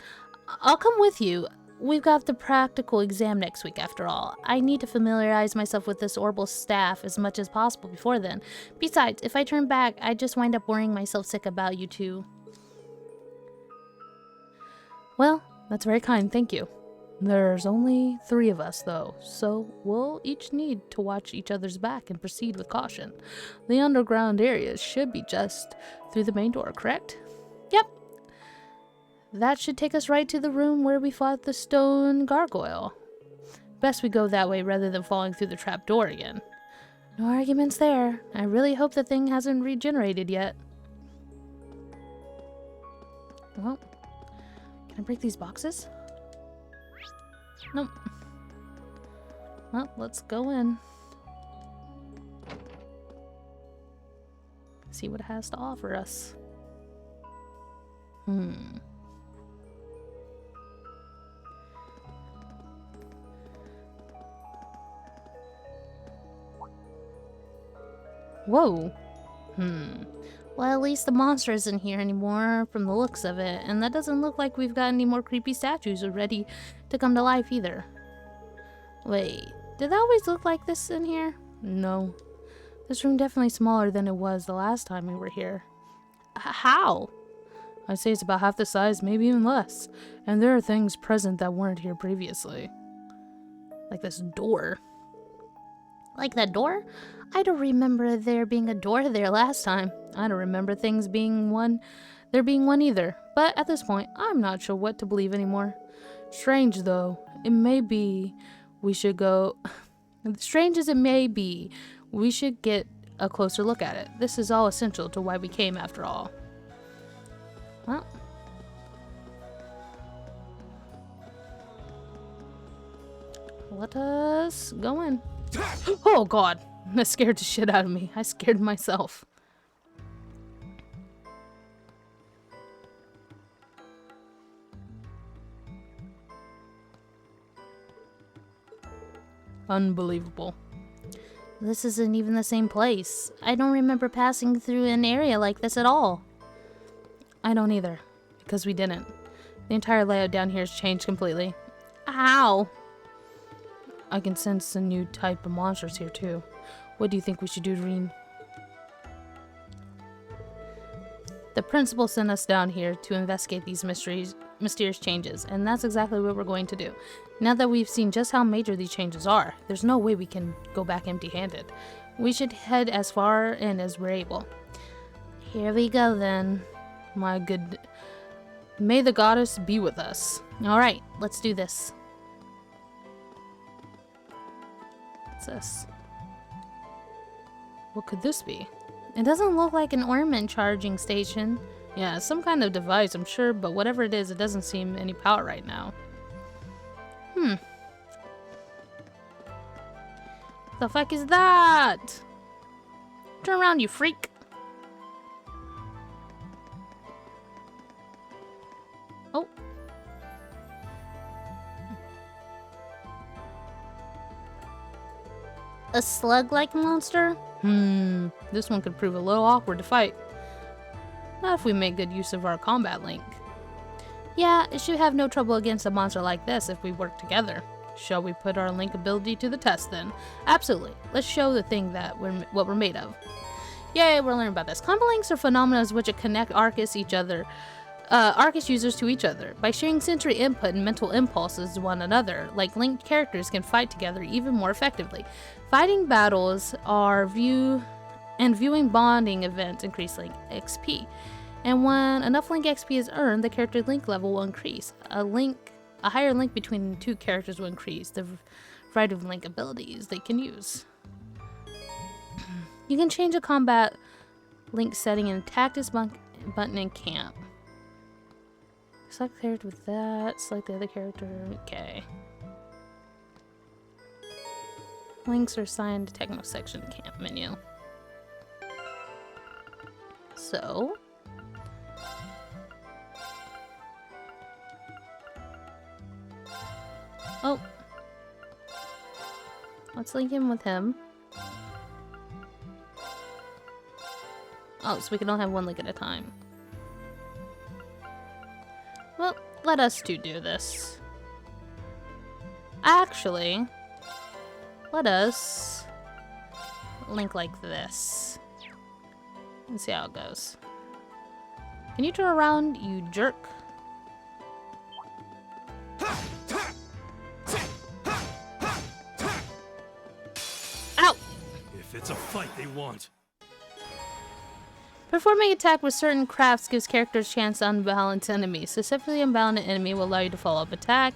[SPEAKER 1] I'll come with you. We've got the practical exam next week after all. I need to familiarize myself with this orbital staff as much as possible before then. Besides, if I turn back, I just wind up worrying myself sick about you two. Well, that's very kind, thank you. There's only 3 of us, though, so we'll each need to watch each other's back and proceed with caution. The underground areas should be just through the main door, correct? Yep. That should take us right to the room where we fought the stone gargoyle. Best we go that way rather than falling through the trap door again. No arguments there. I really hope the thing hasn't regenerated yet. Well, can I break these boxes? Nope. Well, let's go in. See what it has to offer us. Whoa. Well, at least the monster isn't here anymore from the looks of it, and that doesn't look like we've got any more creepy statues ready to come to life either. Wait, did that always look like this in here? No. This room definitely smaller than it was the last time we were here. How? I'd say it's about half the size, maybe even less. And there are things present that weren't here previously. Like this door. Like that door? I don't remember there being a door there last time. I don't remember there being one either. But at this point, I'm not sure what to believe anymore. Strange though, it may be we should go... Strange as it may be, we should get a closer look at it. This is all essential to why we came after all. Well... let us go in. Oh god, that scared the shit out of me. I scared myself. Unbelievable. This isn't even the same place. I don't remember passing through an area like this at all. I don't either, because we didn't. The entire layout down here has changed completely. Ow! I can sense a new type of monsters here too. What do you think we should do, Reen? The principal sent us down here to investigate these mysterious changes, and that's exactly what we're going to do. Now that we've seen just how major these changes are, there's no way we can go back empty-handed. We should head as far in as we're able. Here we go then. My good... May the goddess be with us. Alright, let's do this. What's this? What could this be? It doesn't look like an ornament charging station. Yeah, some kind of device, I'm sure, but whatever it is, it doesn't seem any power right now. The fuck is that? Turn around, you freak. Oh. A slug-like monster? This one could prove a little awkward to fight. Not if we make good use of our combat link. Yeah, it should have no trouble against a monster like this if we work together. Shall we put our link ability to the test then? Absolutely. Let's show the thing that what we're made of. Yay, we're learning about this. Combat links are phenomena which connect Arcus users to each other. By sharing sensory input and mental impulses to one another, like linked characters can fight together even more effectively. Fighting battles are viewing bonding events increase link XP. And when enough link XP is earned, the character link level will increase. A higher link between two characters will increase the variety of link abilities they can use. You can change a combat link setting in tactics button in camp. Select the character with that, select the other character, okay. Links are assigned to techno section camp menu. So... oh. Let's link him with him. Oh, so we can all have one link at a time. Well, let us two do this. Actually, let us link like this. And see how it goes. Can you turn around, you jerk? Ow!
[SPEAKER 2] If it's a fight they want.
[SPEAKER 1] Performing attack with certain crafts gives characters chance to unbalance enemies. Specifically, unbalanced enemy will allow you to follow up attack,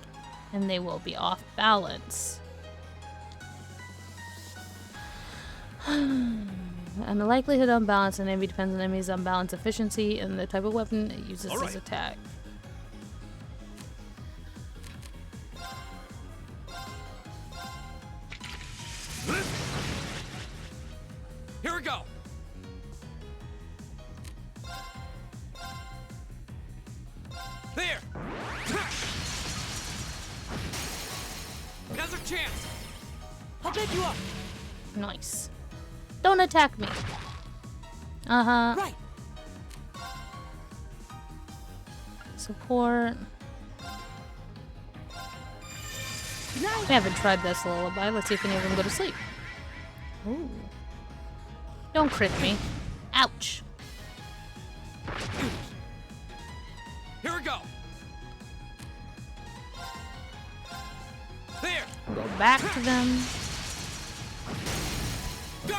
[SPEAKER 1] and they will be off balance. And the likelihood of unbalanced enemy depends on the enemy's unbalanced efficiency and the type of weapon it uses as attack.
[SPEAKER 2] Here we go. There. Now's our chance. I'll get you up.
[SPEAKER 1] Nice. Don't attack me. Uh-huh.
[SPEAKER 3] Right.
[SPEAKER 1] Support.
[SPEAKER 3] Nice.
[SPEAKER 1] We haven't tried this lullaby. Let's see if any of them go to sleep. Ooh. Don't crit me. Ouch.
[SPEAKER 2] Here we go. There.
[SPEAKER 1] Go back to them.
[SPEAKER 2] Go.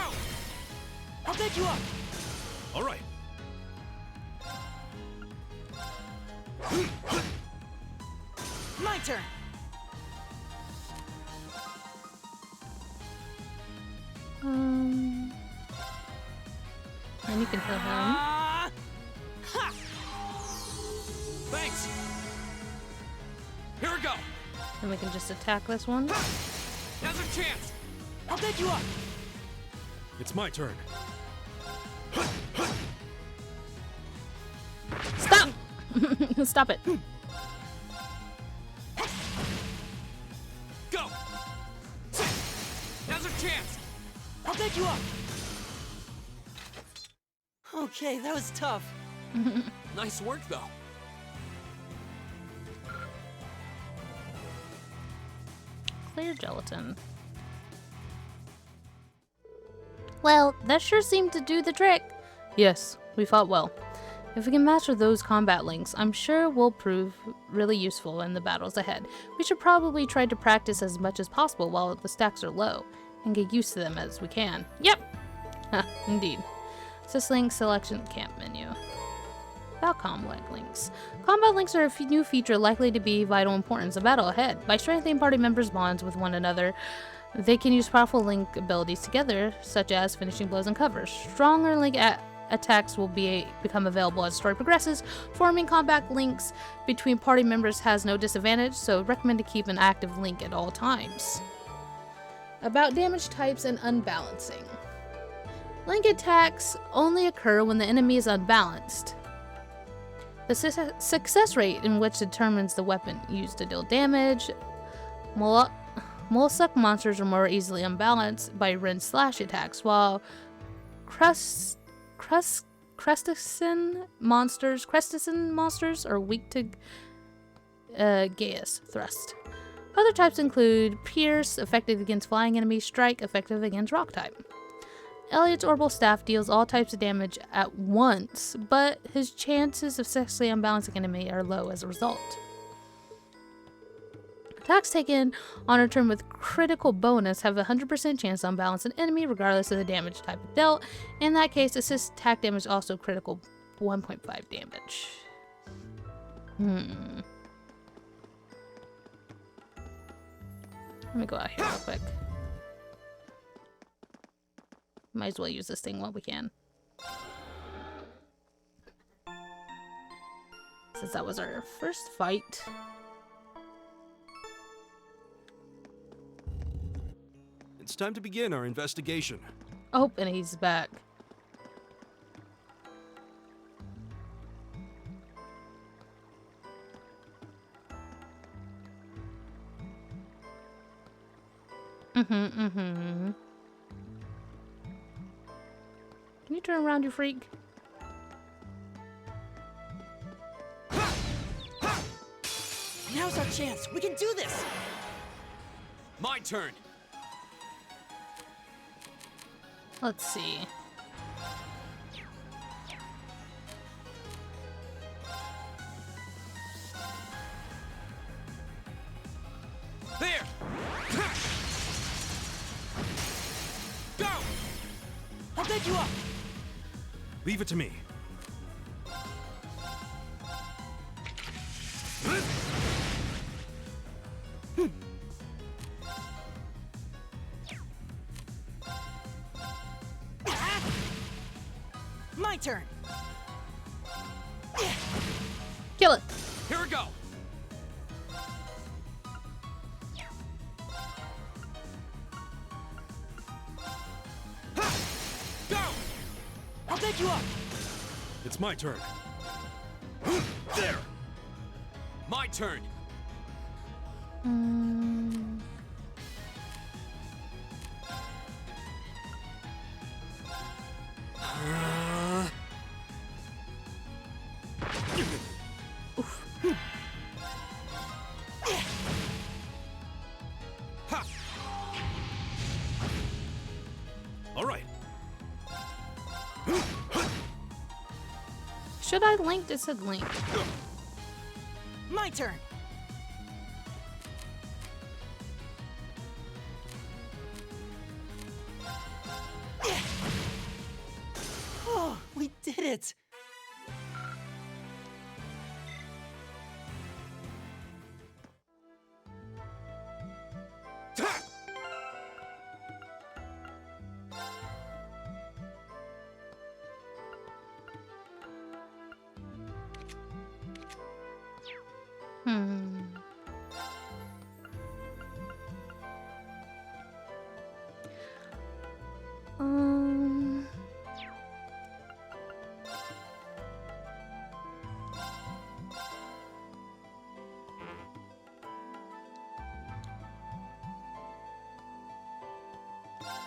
[SPEAKER 3] I'll pick you up.
[SPEAKER 2] All right.
[SPEAKER 3] My turn.
[SPEAKER 1] And you can heal him.
[SPEAKER 3] Ha!
[SPEAKER 2] Thanks. Here we go.
[SPEAKER 1] And we can just attack this one.
[SPEAKER 2] Now's a chance.
[SPEAKER 3] I'll pick you up.
[SPEAKER 2] It's my turn.
[SPEAKER 1] Stop! Stop it.
[SPEAKER 2] Go. Now's a chance.
[SPEAKER 3] I'll pick you up. Okay, that was tough.
[SPEAKER 2] Nice work, though.
[SPEAKER 1] Clear gelatin. Well, that sure seemed to do the trick. Yes, we fought well. If we can master those combat links, I'm sure we'll prove really useful in the battles ahead. We should probably try to practice as much as possible while the stacks are low, and get used to them as we can. Yep! Indeed. Syslink selection camp menu. Falcom leg links. Combat links are a new feature likely to be vital importance in battle ahead. By strengthening party members' bonds with one another, they can use powerful link abilities together, such as finishing blows and covers. Stronger link attacks will become available as the story progresses. Forming combat links between party members has no disadvantage, so recommend to keep an active link at all times. About damage types and unbalancing. Link attacks only occur when the enemy is unbalanced. The success rate in which determines the weapon used to deal damage. Mollusk monsters are more easily unbalanced by rend slash attacks, while crustacean monsters are weak to Gaius thrust. Other types include Pierce, effective against flying enemies, Strike, effective against rock type. Elliot's orbital staff deals all types of damage at once, but his chances of successfully unbalancing an enemy are low as a result. Attacks taken on a turn with critical bonus have a 100% chance to unbalance an enemy regardless of the damage type dealt. In that case, assist attack damage also critical 1.5 damage. Let me go out here real quick. Might as well use this thing while we can. Since that was our first fight.
[SPEAKER 2] It's time to begin our investigation.
[SPEAKER 1] Oh, and he's back. Can you turn around, you freak?
[SPEAKER 3] Now's our chance. We can do this.
[SPEAKER 2] My turn.
[SPEAKER 1] Let's see.
[SPEAKER 2] There. Go.
[SPEAKER 3] I'll pick you up.
[SPEAKER 2] Leave it to me.
[SPEAKER 3] My turn.
[SPEAKER 1] Kill it.
[SPEAKER 2] Here we go. Go.
[SPEAKER 3] I'll pick you up.
[SPEAKER 2] It's my turn. There. My turn.
[SPEAKER 1] Should I link? It said link.
[SPEAKER 3] My turn. Oh, we did it.
[SPEAKER 1] Hmm. Um.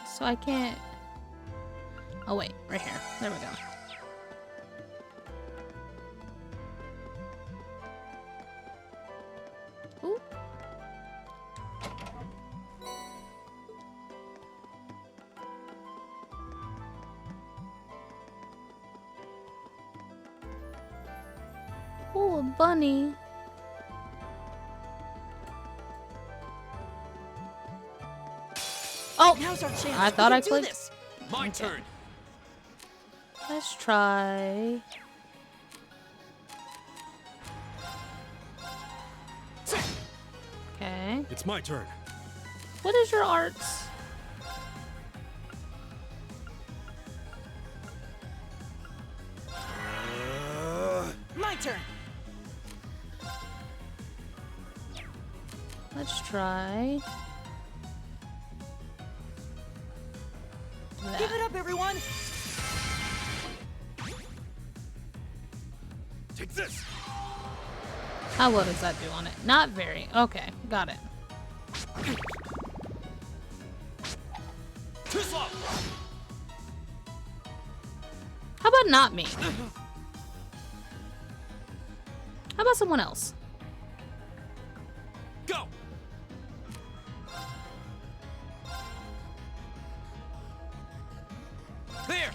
[SPEAKER 1] So I can't. Oh wait, right here. There we go. Ooh. Ooh, a bunny. Oh,
[SPEAKER 3] Now's our chance.
[SPEAKER 1] I thought
[SPEAKER 3] we
[SPEAKER 1] I
[SPEAKER 3] can do
[SPEAKER 1] clicked.
[SPEAKER 3] this.
[SPEAKER 2] My turn.
[SPEAKER 1] Let's try. Okay.
[SPEAKER 2] It's my turn.
[SPEAKER 1] What is your arts?
[SPEAKER 3] My turn.
[SPEAKER 1] Let's try. That.
[SPEAKER 3] Give it up, everyone.
[SPEAKER 2] Take this.
[SPEAKER 1] How well does that do on it? Not very. Okay, got it.
[SPEAKER 2] Too slow.
[SPEAKER 1] How about not me? How about someone else?
[SPEAKER 2] Go. There.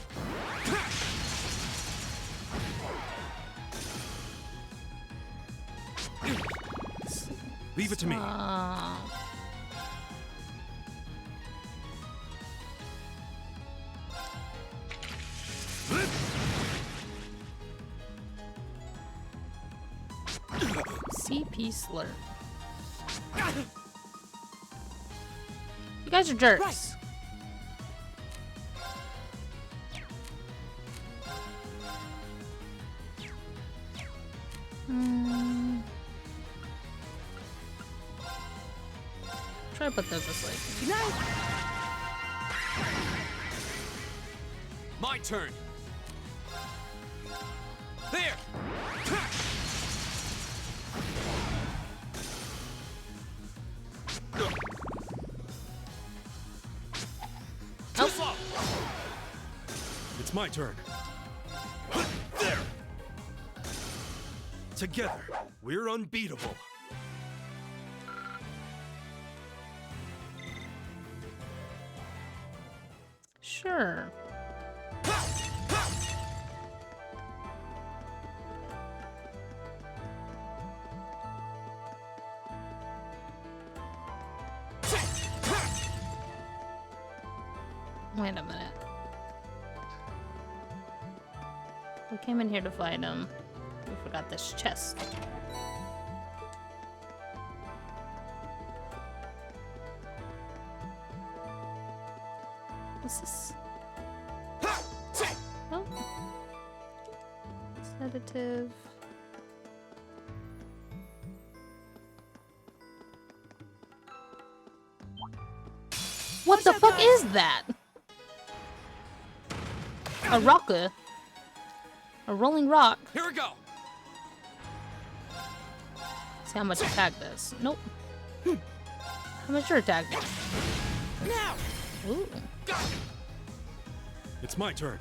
[SPEAKER 2] Leave it to me.
[SPEAKER 1] CP slurp. You guys are jerks.
[SPEAKER 3] Right.
[SPEAKER 1] Try to put those asleep.
[SPEAKER 3] Good night.
[SPEAKER 2] My turn. There. Too slow. It's my turn. There. Together, we're unbeatable.
[SPEAKER 1] Sure. Wait a minute. We came in here to fight him. We forgot this chest. What's this? Oh. Sedative. What the fuck is that? A rocker. A rolling rock.
[SPEAKER 2] Here we go.
[SPEAKER 1] See how much attack does. Nope. How much your attack does?
[SPEAKER 3] Now.
[SPEAKER 1] Ooh.
[SPEAKER 2] It's my turn.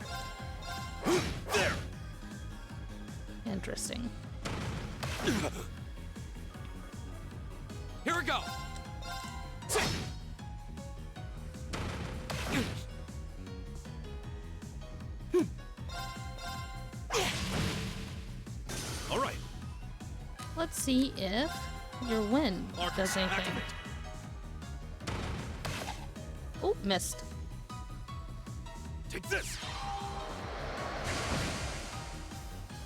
[SPEAKER 2] There.
[SPEAKER 1] Interesting.
[SPEAKER 2] Here we go.
[SPEAKER 1] let's see if your wind
[SPEAKER 2] Arcus,
[SPEAKER 1] does anything.
[SPEAKER 2] activate.
[SPEAKER 1] Oh, missed.
[SPEAKER 2] Take this.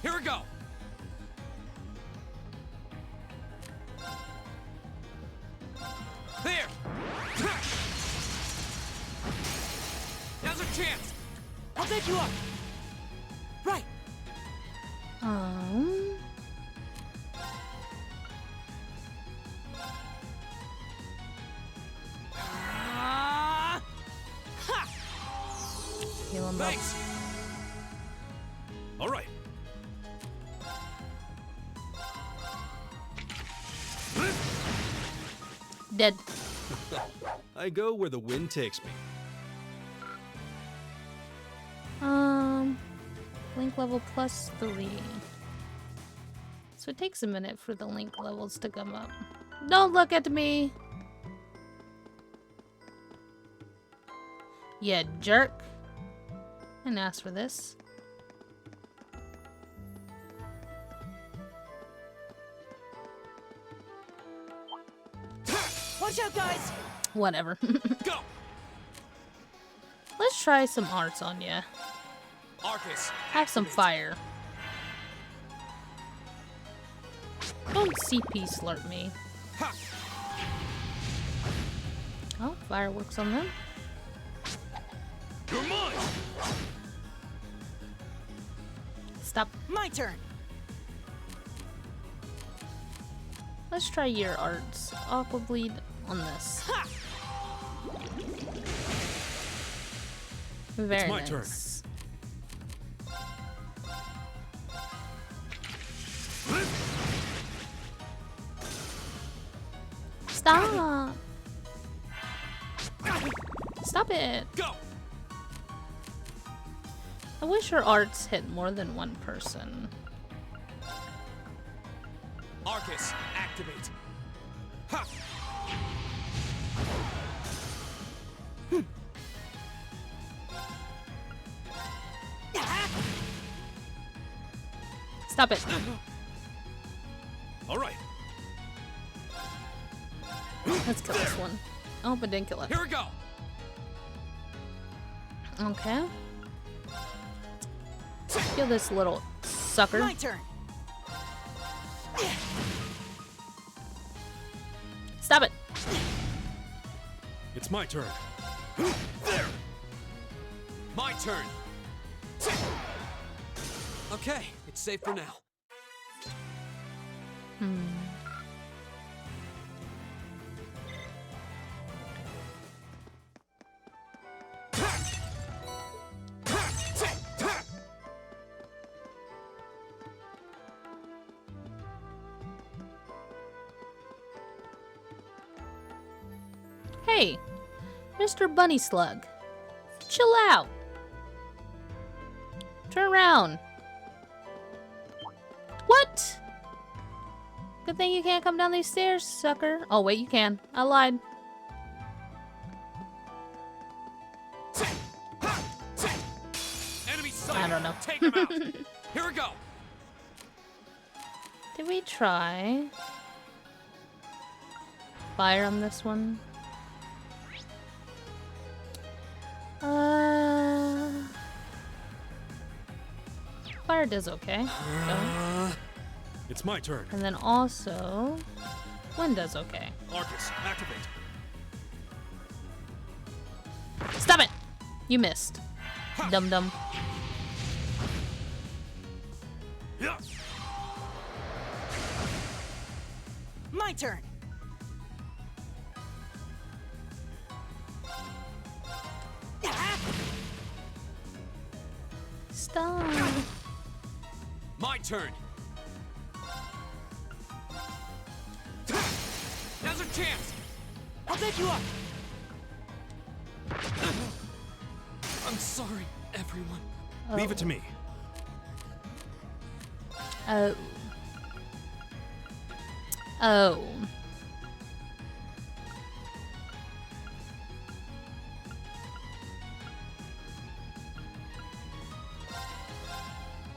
[SPEAKER 2] Here we go. There. Now's a chance.
[SPEAKER 3] I'll pick you up. Right. Ha!
[SPEAKER 1] Heal him up.
[SPEAKER 2] Thanks. All right.
[SPEAKER 1] Dead.
[SPEAKER 2] I go where the wind takes me.
[SPEAKER 1] Link level +3. So it takes a minute for the link levels to come up. Don't look at me! Yeah, jerk. And ask for this.
[SPEAKER 3] Watch out, guys.
[SPEAKER 1] Whatever.
[SPEAKER 2] Go.
[SPEAKER 1] Let's try some arts on ya.
[SPEAKER 2] Arcus.
[SPEAKER 1] Have some fire. Don't CP slurp me.
[SPEAKER 2] Ha.
[SPEAKER 1] Oh, fireworks on them.
[SPEAKER 2] You're mine.
[SPEAKER 1] Stop.
[SPEAKER 3] My turn.
[SPEAKER 1] Let's try your arts. Aqua bleed on this.
[SPEAKER 3] Ha!
[SPEAKER 1] Very
[SPEAKER 2] my
[SPEAKER 1] nice.
[SPEAKER 2] turn.
[SPEAKER 1] Stop! Stop it!
[SPEAKER 2] Go.
[SPEAKER 1] I wish her arts hit more than one person.
[SPEAKER 2] Arcus, activate. Ha.
[SPEAKER 1] Stop it.
[SPEAKER 2] All right.
[SPEAKER 1] Let's kill this one. Oh, but didn't kill it.
[SPEAKER 2] Here we go.
[SPEAKER 1] Okay. Kill this little sucker.
[SPEAKER 3] My turn.
[SPEAKER 1] Stop it.
[SPEAKER 2] It's my turn. There. My turn. Okay, it's safe for now.
[SPEAKER 1] Hey, Mr. Bunny Slug. Chill out. Turn around. What? Good thing you can't come down these stairs, sucker. Oh, wait, you can. I lied.
[SPEAKER 2] Enemy sighted.
[SPEAKER 1] I don't know.
[SPEAKER 2] Take him out. Here we go.
[SPEAKER 1] Did we try fire on this one? Fire does okay. So.
[SPEAKER 2] It's my turn.
[SPEAKER 1] And then also, wind does okay.
[SPEAKER 2] Arcus, activate.
[SPEAKER 1] Stop it! You missed. Dum dum.
[SPEAKER 2] Yeah.
[SPEAKER 3] My turn.
[SPEAKER 1] Stop.
[SPEAKER 2] My turn. Now's a chance.
[SPEAKER 3] I'll pick you up.
[SPEAKER 2] I'm sorry, everyone.
[SPEAKER 1] Oh.
[SPEAKER 2] Leave it to me.
[SPEAKER 1] Oh. Oh.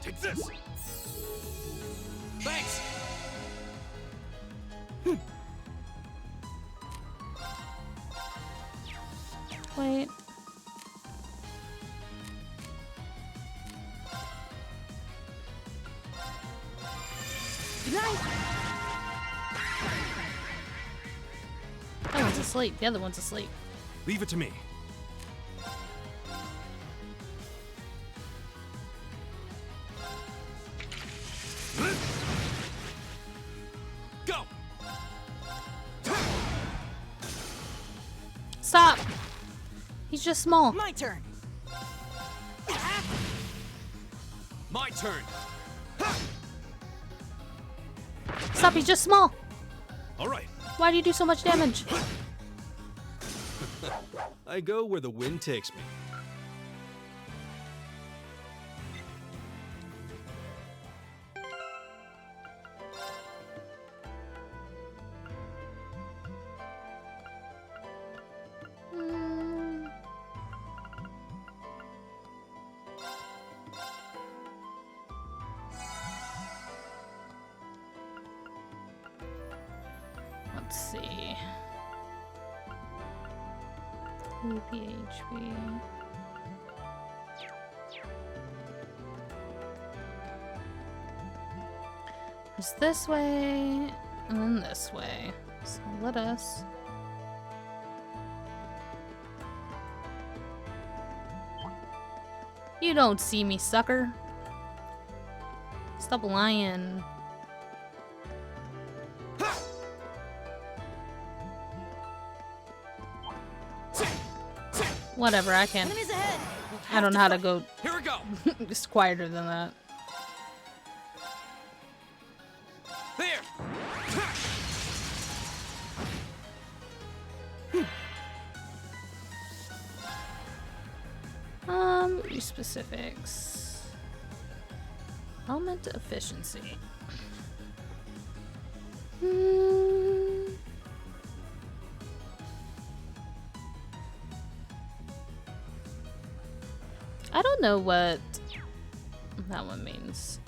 [SPEAKER 2] Take this. Thanks.
[SPEAKER 1] Wait.
[SPEAKER 3] Good night.
[SPEAKER 1] That one's asleep. The other one's asleep.
[SPEAKER 2] Leave it to me. Go.
[SPEAKER 1] Stop! He's just small.
[SPEAKER 3] My turn.
[SPEAKER 2] My turn.
[SPEAKER 1] Stop, he's just small.
[SPEAKER 2] All right.
[SPEAKER 1] Why do you do so much damage?
[SPEAKER 2] I go where the wind takes me.
[SPEAKER 1] Let's see. PHP. It's this way and then this way. So let us. You don't see me, sucker. Stop lying. Whatever, I can't.
[SPEAKER 3] Enemies ahead.
[SPEAKER 1] I don't know how to go
[SPEAKER 2] Here we go.
[SPEAKER 1] just quieter than that.
[SPEAKER 2] There.
[SPEAKER 1] Specifics. Element efficiency. I don't know what that one means.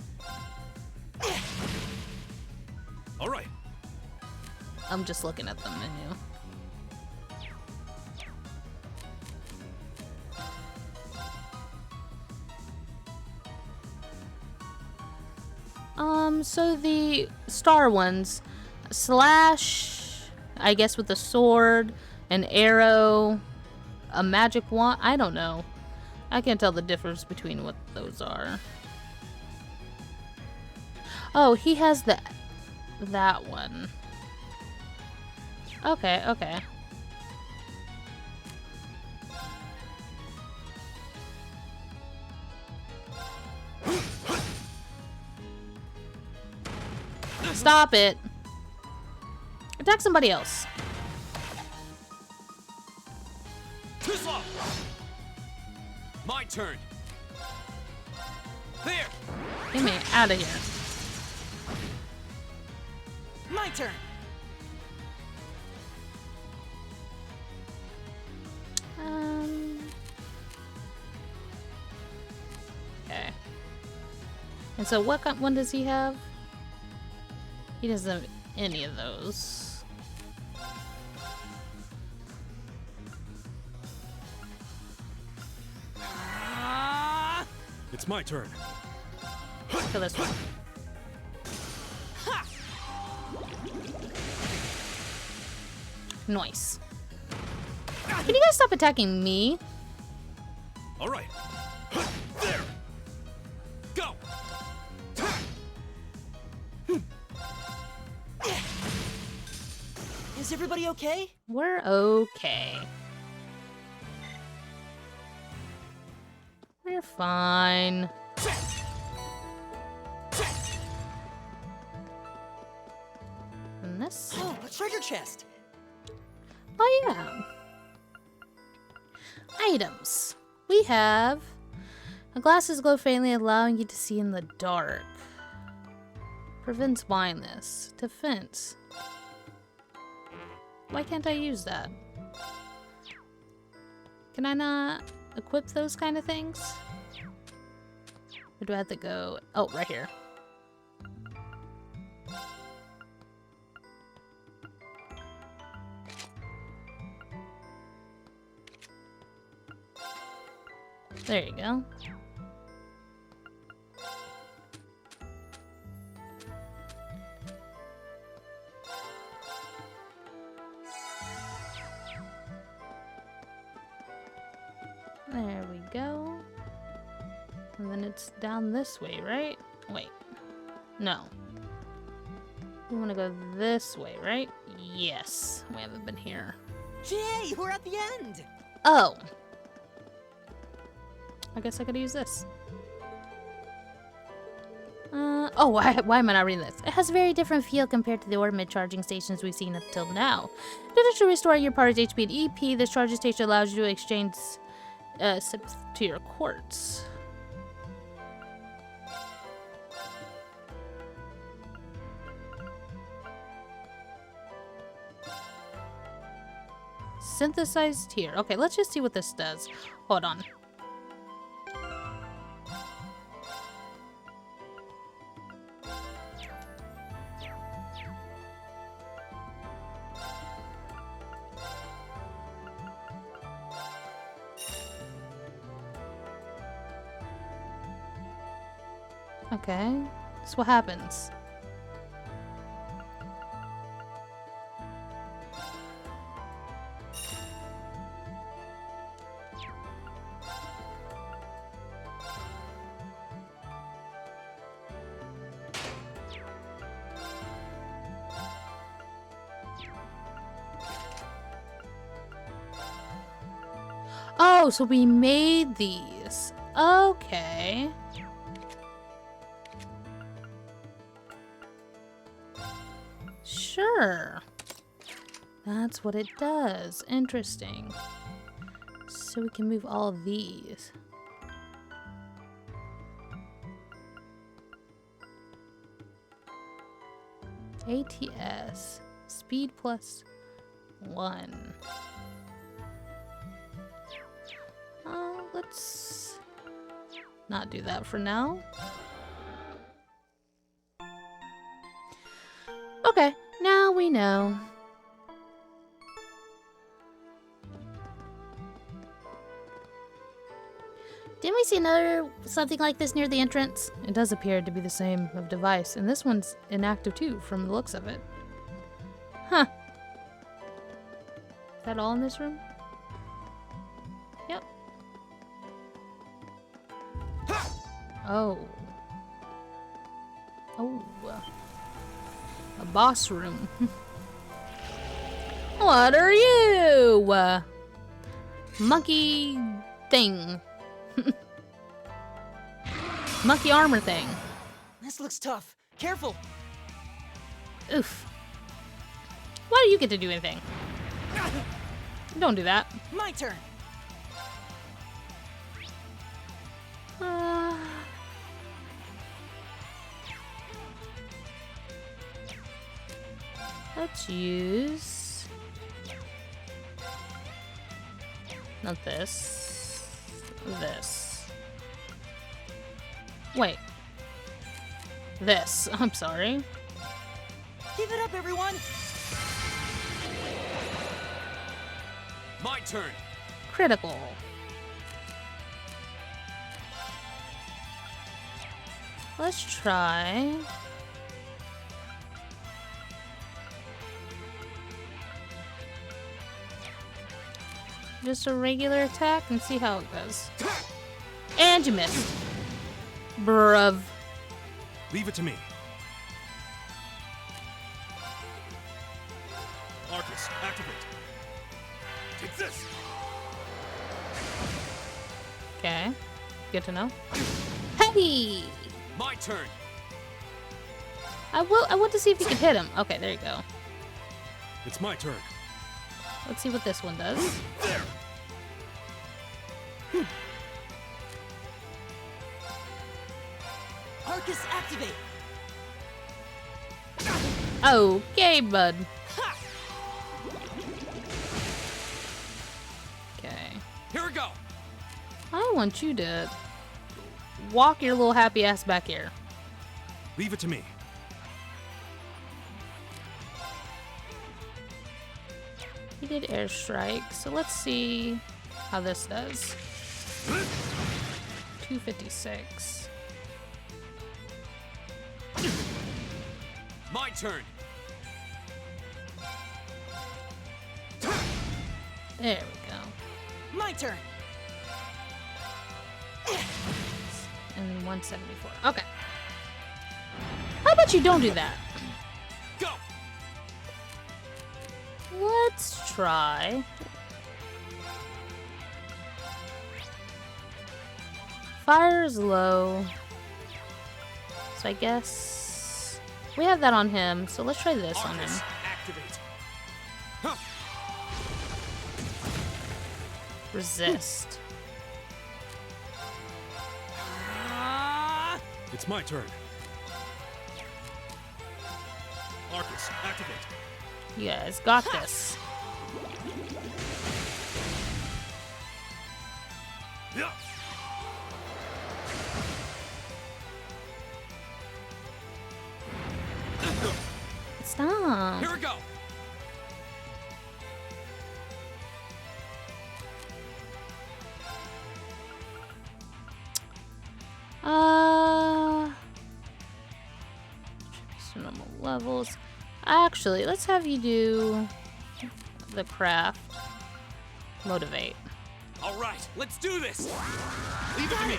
[SPEAKER 2] All right.
[SPEAKER 1] I'm just looking at the menu. So the star ones, slash, I guess with the sword, an arrow, a magic wand, I don't know. I can't tell the difference between what those are. Oh, he has that one. Okay, okay. Stop it. Attack somebody else.
[SPEAKER 2] Too slow. My turn. There.
[SPEAKER 1] Get me out of here.
[SPEAKER 3] My turn.
[SPEAKER 1] Okay. And so what one does he have? He doesn't have any of those.
[SPEAKER 2] It's my turn.
[SPEAKER 1] Kill this one. Nice. Can you guys stop attacking me?
[SPEAKER 2] All right. There. Go.
[SPEAKER 3] Is everybody okay?
[SPEAKER 1] We're okay. We're fine. And this?
[SPEAKER 3] Oh, a treasure chest.
[SPEAKER 1] Oh yeah. Items. We have glasses glow faintly, allowing you to see in the dark. Prevents blindness. Defense. Why can't I use that? Can I not equip those kind of things? Or do I have to go? Oh, right here. There you go. There we go. And then it's down this way, right? Wait. No. We want to go this way, right? Yes. We haven't been here.
[SPEAKER 3] Yay, we're at the end!
[SPEAKER 1] Oh. I guess I could use this. Oh, why am I not reading this? It has a very different feel compared to the ornament charging stations we've seen up till now. In addition to restoring your party's HP and EP, this charging station allows you to exchange sips to your quartz. Synthesized here. Okay, let's just see what this does. Hold on. Okay, so what happens? Oh, so we made these. Okay. Sure. That's what it does. Interesting. So we can move all of these. ATS. Speed plus 1. Let's not do that for now. Okay, now we know. Didn't we see something like this near the entrance? It does appear to be the same of device, and this one's inactive too, from the looks of it. Huh. Is that all in this room? Yep. Oh. Oh. A boss room. What are you? Monkey thing. Monkey armor thing.
[SPEAKER 3] This looks tough. Careful.
[SPEAKER 1] Oof. Why do you get to do anything? Don't do that.
[SPEAKER 3] My turn.
[SPEAKER 1] Let's use... not this. This. Wait. This. I'm sorry.
[SPEAKER 3] Give it up, everyone.
[SPEAKER 2] My turn.
[SPEAKER 1] Critical. Let's try... just a regular attack and see how it goes. And you missed. Bruv.
[SPEAKER 2] Leave it to me. Arcus, activate. Take this.
[SPEAKER 1] Okay. Good to know. Hey!
[SPEAKER 2] My turn.
[SPEAKER 1] I want to see if you can hit him. Okay, there you go.
[SPEAKER 2] It's my turn.
[SPEAKER 1] Let's see what this one does.
[SPEAKER 2] There.
[SPEAKER 3] Arcus, activate.
[SPEAKER 1] Okay, bud.
[SPEAKER 3] Ha!
[SPEAKER 1] Okay.
[SPEAKER 2] Here we go.
[SPEAKER 1] I want you to walk your little happy ass back here.
[SPEAKER 2] Leave it to me.
[SPEAKER 1] He did airstrike, so let's see how this does. 256.
[SPEAKER 2] My turn.
[SPEAKER 1] There we go.
[SPEAKER 3] My turn.
[SPEAKER 1] And 174. Okay. How about you don't do that?
[SPEAKER 2] Go.
[SPEAKER 1] Let's try. Fire's low. So I guess we have that on him. So let's try this on him.
[SPEAKER 2] Arcus, activate. Huh.
[SPEAKER 1] Resist.
[SPEAKER 2] It's my turn. Arcus, activate.
[SPEAKER 1] You guys got this.
[SPEAKER 2] Yeah.
[SPEAKER 1] Stop.
[SPEAKER 2] Here we go.
[SPEAKER 1] Normal levels. Actually, let's have you do the craft. Motivate.
[SPEAKER 2] All right, let's do this. Leave it to me.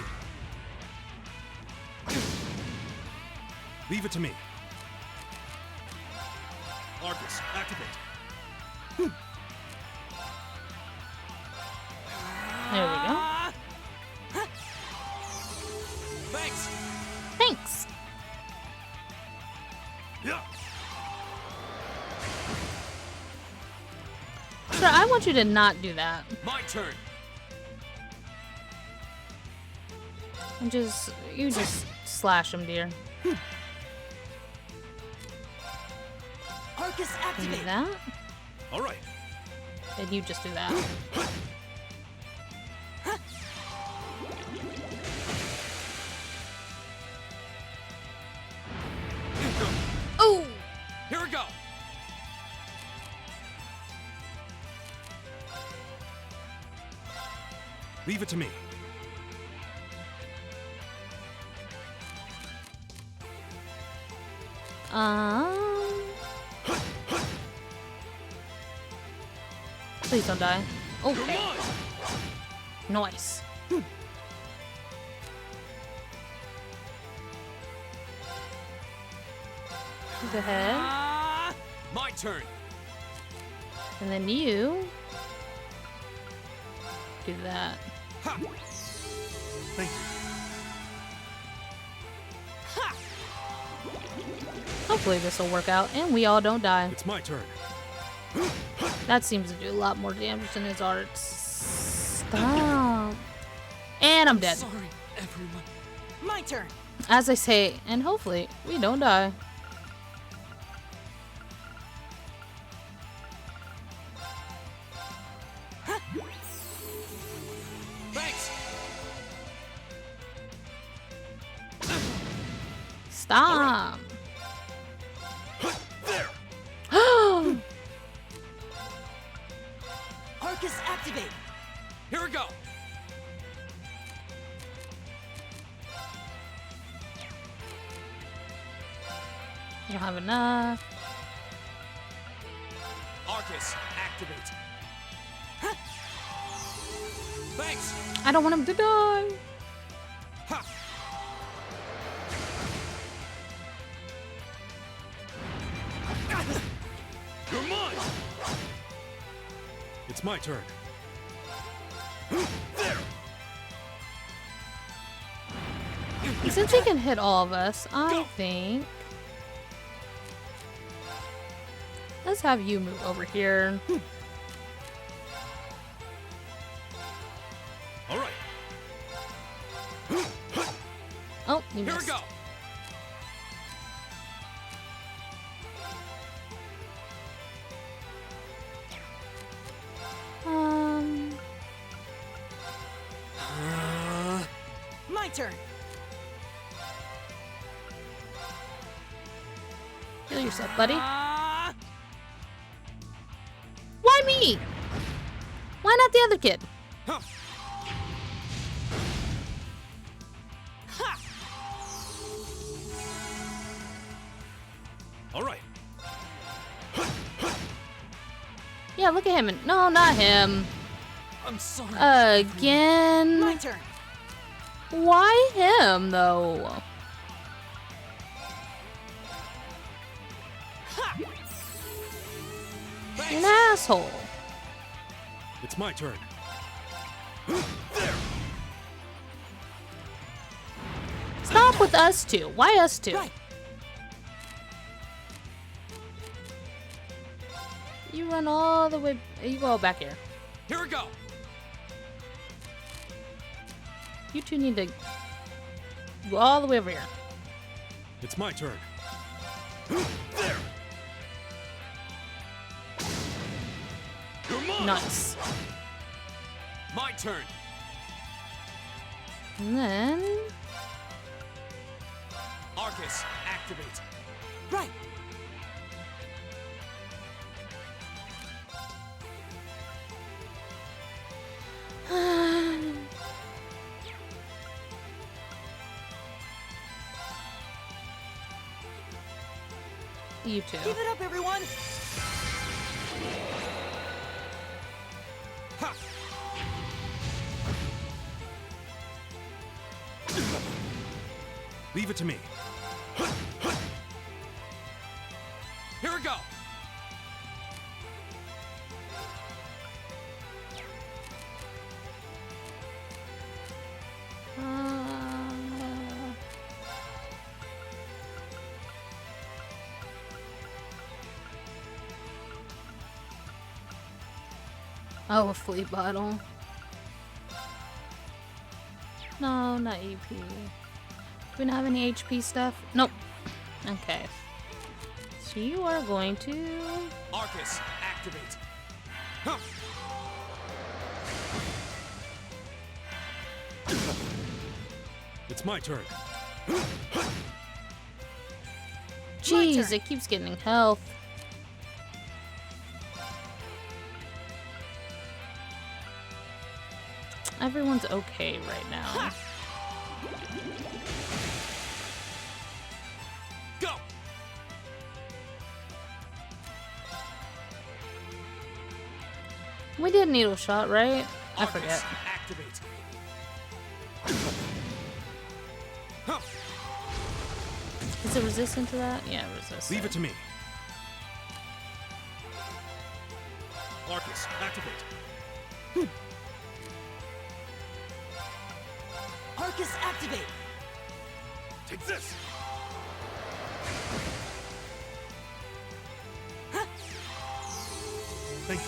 [SPEAKER 2] Leave it to me. Arcus, activate.
[SPEAKER 1] There we go.
[SPEAKER 2] Thanks.
[SPEAKER 1] Thanks.
[SPEAKER 2] Yeah.
[SPEAKER 1] Sure, I want you to not do that.
[SPEAKER 2] My turn.
[SPEAKER 1] And you just slash him, dear.
[SPEAKER 3] Arcus,
[SPEAKER 1] Do
[SPEAKER 3] activate.
[SPEAKER 1] that.
[SPEAKER 2] All right.
[SPEAKER 1] And you just do that. Oh!
[SPEAKER 2] Here we go. Leave it to me.
[SPEAKER 1] Please don't die. Okay. Nice. Go ahead.
[SPEAKER 2] My turn.
[SPEAKER 1] And then you do that.
[SPEAKER 2] Ha. Thank you.
[SPEAKER 3] Ha!
[SPEAKER 1] Hopefully this will work out and we all don't die.
[SPEAKER 2] It's my turn.
[SPEAKER 1] That seems to do a lot more damage than his arts. Stop. And I'm dead.
[SPEAKER 3] Sorry, everyone. My turn.
[SPEAKER 1] As I say, and hopefully we don't die.
[SPEAKER 2] Thanks.
[SPEAKER 1] Stop.
[SPEAKER 2] There.
[SPEAKER 3] Arcus, activate.
[SPEAKER 2] Here we go.
[SPEAKER 1] I don't have enough.
[SPEAKER 2] Arcus, activate. Thanks.
[SPEAKER 1] I don't want him to die.
[SPEAKER 2] Ha. You're mine. It's my turn. There.
[SPEAKER 1] Since he can hit all of us, I think let's have you move over here.
[SPEAKER 2] All right.
[SPEAKER 1] Oh, you
[SPEAKER 2] Here we
[SPEAKER 1] missed.
[SPEAKER 2] go.
[SPEAKER 3] My turn.
[SPEAKER 1] Heal yourself, buddy.
[SPEAKER 3] Ah!
[SPEAKER 1] Why me? Why not the other kid?
[SPEAKER 2] Huh. All right.
[SPEAKER 1] Yeah, look at him. And no, not him.
[SPEAKER 3] I'm sorry.
[SPEAKER 1] Again.
[SPEAKER 3] My turn.
[SPEAKER 1] Why him, though?
[SPEAKER 3] Ha!
[SPEAKER 1] You're an asshole.
[SPEAKER 2] It's my turn.
[SPEAKER 1] Stop with us two. Why us two?
[SPEAKER 3] Right.
[SPEAKER 1] You run all the way. You go back here.
[SPEAKER 2] Here we go.
[SPEAKER 1] You two need to go all the way over here.
[SPEAKER 2] It's my turn. You're mine.
[SPEAKER 1] Nice.
[SPEAKER 2] My turn.
[SPEAKER 1] And then.
[SPEAKER 2] Arcus, activate.
[SPEAKER 3] Right.
[SPEAKER 1] You two.
[SPEAKER 3] Give it up, everyone.
[SPEAKER 2] Ha! Leave it to me. Here we go.
[SPEAKER 1] Oh, a flea bottle. No, not EP. Do we not have any HP stuff? Nope. Okay. So you are going to...
[SPEAKER 2] Arcus, activate. Huh. It's my turn.
[SPEAKER 1] Jeez,
[SPEAKER 3] turn.
[SPEAKER 1] it keeps getting health. Everyone's okay right now.
[SPEAKER 2] Go.
[SPEAKER 1] We did needle shot, right? I
[SPEAKER 2] Arcus,
[SPEAKER 1] forget.
[SPEAKER 2] activate. Huh.
[SPEAKER 1] Is it resistant to that? Yeah, resistant.
[SPEAKER 2] Leave it to me. Arcus, activate.
[SPEAKER 3] Arcus, activate.
[SPEAKER 2] Take this.
[SPEAKER 3] Huh?
[SPEAKER 2] Thank you.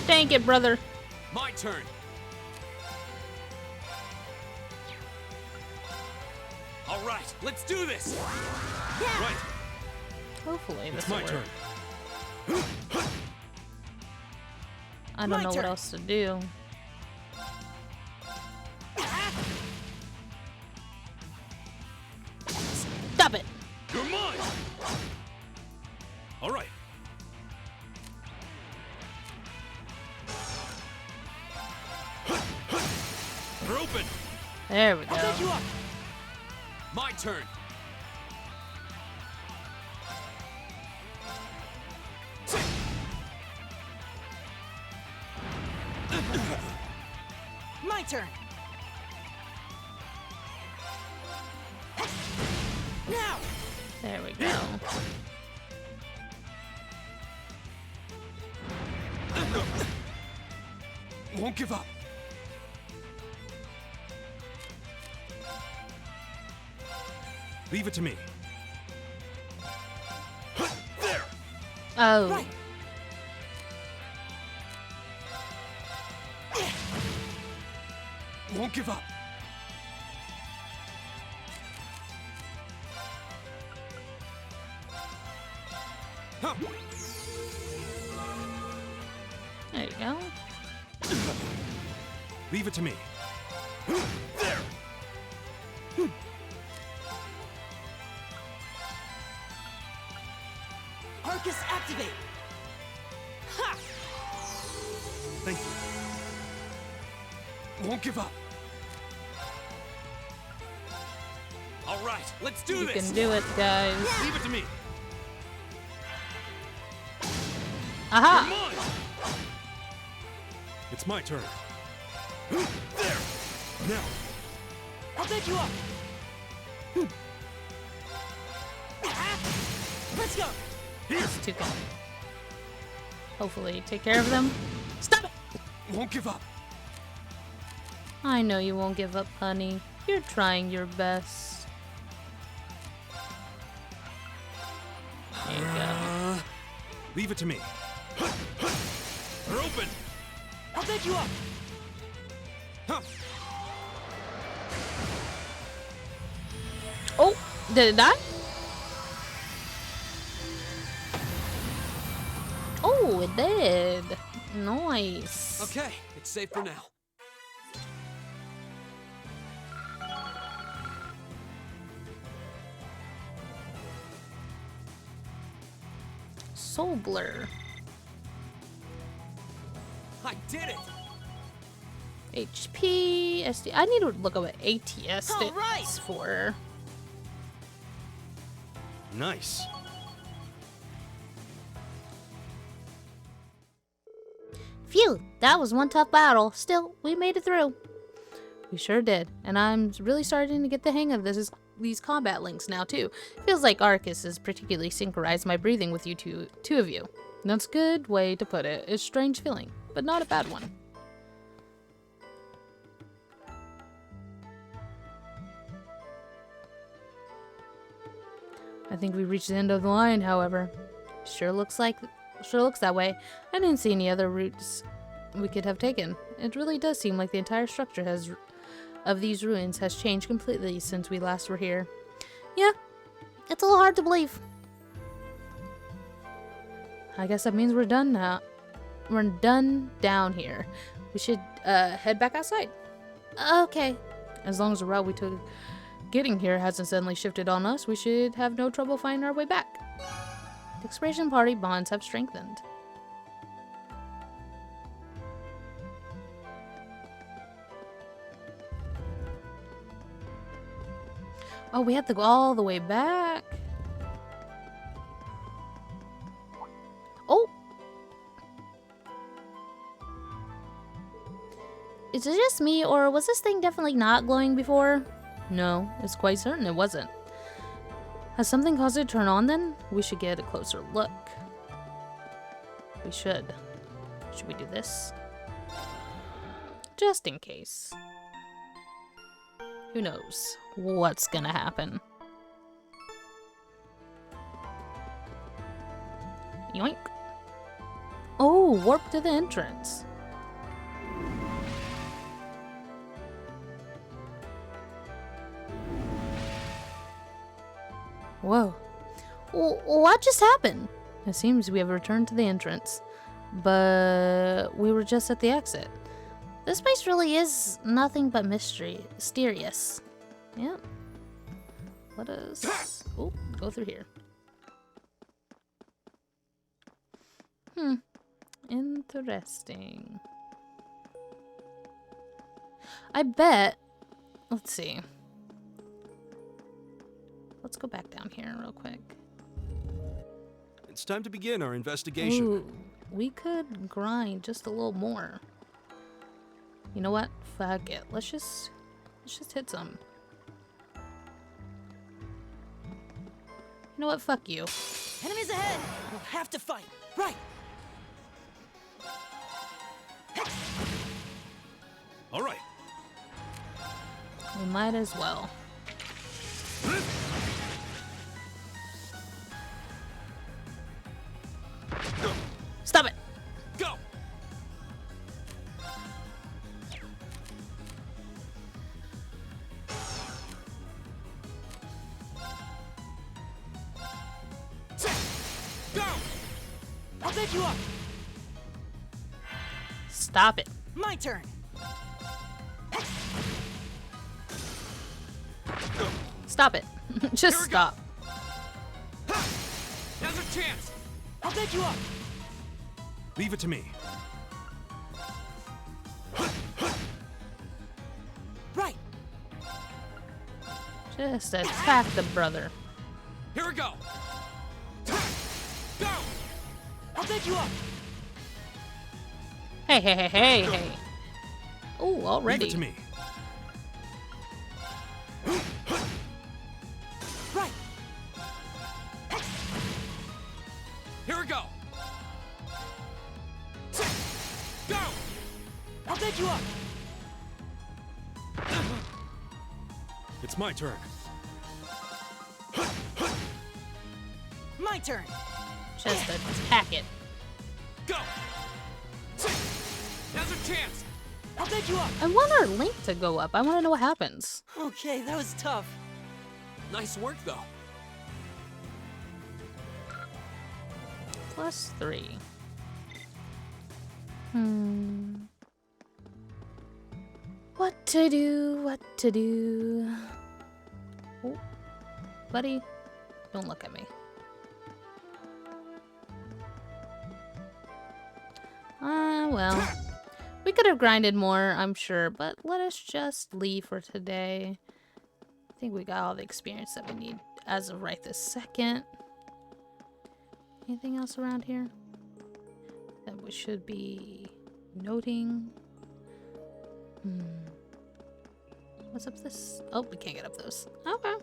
[SPEAKER 1] Dang it, brother.
[SPEAKER 2] My turn. All right, let's do this.
[SPEAKER 3] Yeah.
[SPEAKER 2] Right,
[SPEAKER 1] Hopefully this
[SPEAKER 2] it's
[SPEAKER 1] will
[SPEAKER 2] my
[SPEAKER 1] work.
[SPEAKER 2] turn.
[SPEAKER 1] I don't
[SPEAKER 3] My
[SPEAKER 1] know what
[SPEAKER 3] turn.
[SPEAKER 1] else to do. Stop it!
[SPEAKER 2] You're mine. All right. You're open.
[SPEAKER 1] There we go.
[SPEAKER 3] I'll take you up.
[SPEAKER 2] My turn.
[SPEAKER 3] My turn. Now.
[SPEAKER 1] There we go.
[SPEAKER 2] Won't give up. Leave it to me. There.
[SPEAKER 1] Oh.
[SPEAKER 3] Right.
[SPEAKER 2] Won't give up. Huh.
[SPEAKER 1] There you go.
[SPEAKER 2] Leave it to me. There.
[SPEAKER 3] Arcus, activate. Ha!
[SPEAKER 2] Thank you. Won't give up. All right, let's do
[SPEAKER 1] You
[SPEAKER 2] this.
[SPEAKER 1] can do it, guys.
[SPEAKER 2] Leave it to me.
[SPEAKER 1] Aha!
[SPEAKER 2] Come on. It's my turn. There. Now.
[SPEAKER 3] I'll pick you up. Let's go.
[SPEAKER 2] Here.
[SPEAKER 1] It's too good. Hopefully, take care of them. Stop it!
[SPEAKER 2] Won't give up.
[SPEAKER 1] I know you won't give up, honey. You're trying your best. There you go.
[SPEAKER 2] Leave it to me. They're open.
[SPEAKER 3] I'll pick you up.
[SPEAKER 2] Huh.
[SPEAKER 1] Oh, did it die? Oh, it did. Nice.
[SPEAKER 2] Okay, it's safe for now.
[SPEAKER 1] Soul Blur.
[SPEAKER 2] I did it.
[SPEAKER 1] HP, SD. I need to look up what ATS
[SPEAKER 3] All
[SPEAKER 1] stands
[SPEAKER 3] right.
[SPEAKER 1] for.
[SPEAKER 2] Nice.
[SPEAKER 1] Phew, that was one tough battle. Still, we made it through. We sure did, and I'm really starting to get the hang of these combat links now too. Feels like Arcus has particularly synchronized my breathing with you two of you. That's a good way to put it. It's a strange feeling, but not a bad one. I think we reached the end of the line, however. Sure looks that way. I didn't see any other routes we could have taken. It really does seem like the entire structure of these ruins has changed completely since we last were here. Yeah, it's a little hard to believe. I guess that means we're done now. We're done down here. We should head back outside. Okay. As long as the route we took getting here hasn't suddenly shifted on us, we should have no trouble finding our way back. The Expression Party bonds have strengthened. Oh, we have to go all the way back. Oh! Is it just me, or was this thing definitely not glowing before? No, it's quite certain it wasn't. Has something caused it to turn on then? We should get a closer look. We should. Should we do this? Just in case. Who knows what's gonna happen? Yoink. Oh, warp to the entrance. Whoa. What just happened? It seems we have returned to the entrance, but we were just at the exit. This place really is nothing but mysterious. Yep. Let us go through here. Interesting. I bet. Let's see. Let's go back down here real quick.
[SPEAKER 2] It's time to begin our investigation.
[SPEAKER 1] Ooh, we could grind just a little more. You know what? Fuck it. Let's just hit some. You know what? Fuck you.
[SPEAKER 3] Enemies ahead. We'll have to fight. Right.
[SPEAKER 2] All right.
[SPEAKER 1] We might as well. Stop it!
[SPEAKER 2] Go. Go.
[SPEAKER 3] I'll pick you up.
[SPEAKER 1] Stop it.
[SPEAKER 3] My turn.
[SPEAKER 1] Stop it. Just
[SPEAKER 2] Here we go.
[SPEAKER 1] stop.
[SPEAKER 2] Now's our chance.
[SPEAKER 3] I'll pick you up.
[SPEAKER 2] Leave it to me.
[SPEAKER 3] Right.
[SPEAKER 1] Just attack the brother.
[SPEAKER 2] Here we go. Go.
[SPEAKER 3] I'll pick you up.
[SPEAKER 1] Hey. Oh,
[SPEAKER 2] Leave
[SPEAKER 1] already.
[SPEAKER 2] it to me.
[SPEAKER 3] Right.
[SPEAKER 2] Here we go. Go.
[SPEAKER 3] I'll pick you up.
[SPEAKER 2] It's my turn.
[SPEAKER 3] My turn.
[SPEAKER 1] Just attack it.
[SPEAKER 2] Go. Now's our chance.
[SPEAKER 3] I'll pick you up.
[SPEAKER 1] I want our link to go up. I want to know what happens.
[SPEAKER 3] Okay, that was tough.
[SPEAKER 2] Nice work, though.
[SPEAKER 1] +3. What to do? Oh, buddy, don't look at me. Well, we could have grinded more, I'm sure, but let us just leave for today. I think we got all the experience that we need as of right this second. Anything else around here that we should be noting? What's up this? Oh, we can't get up those. Okay.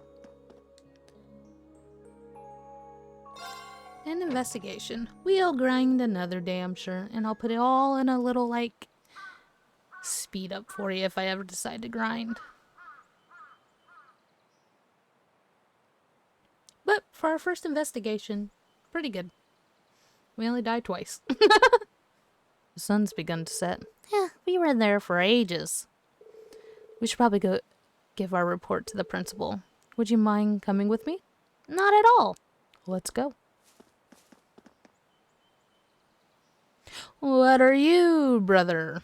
[SPEAKER 1] An investigation. We'll grind another day, I'm sure. And I'll put it all in a little, like, speed up for you if I ever decide to grind. But for our first investigation, pretty good. We only died twice. The sun's begun to set. Yeah, we were in there for ages. We should probably go give our report to the principal. Would you mind coming with me? Not at all. Let's go. What are you, brother?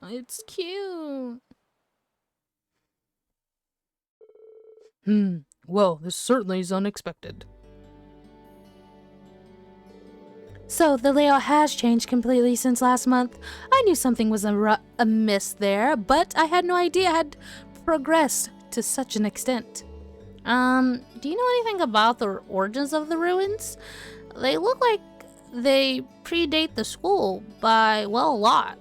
[SPEAKER 1] It's cute. Well, this certainly is unexpected. So, the layout has changed completely since last month. I knew something was amiss there, but I had no idea it had progressed to such an extent. Do you know anything about the origins of the ruins? They look like they predate the school by, well, a lot.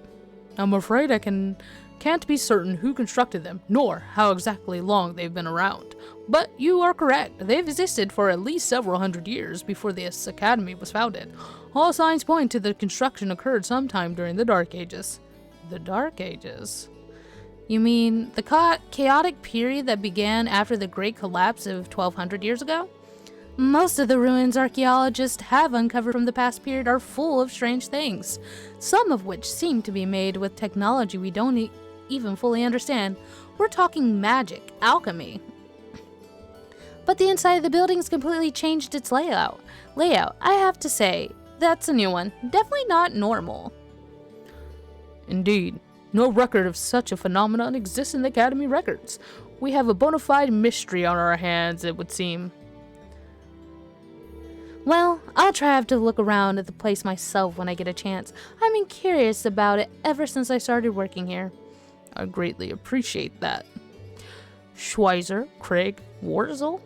[SPEAKER 1] I'm afraid I can't be certain who constructed them, nor how exactly long they've been around. But you are correct. They've existed for at least several hundred years before this academy was founded. All signs point to the construction occurred sometime during the Dark Ages. The Dark Ages? You mean the chaotic period that began after the Great Collapse of 1200 years ago? Most of the ruins archaeologists have uncovered from the past period are full of strange things, some of which seem to be made with technology we don't even fully understand. We're talking magic, alchemy. But the inside of the building's completely changed its layout. I have to say, that's a new one. Definitely not normal. Indeed. No record of such a phenomenon exists in the Academy records. We have a bona fide mystery on our hands, it would seem. Well, I'll try to look around at the place myself when I get a chance. I've been curious about it ever since I started working here. I greatly appreciate that. Schweizer, Craig, Warzel,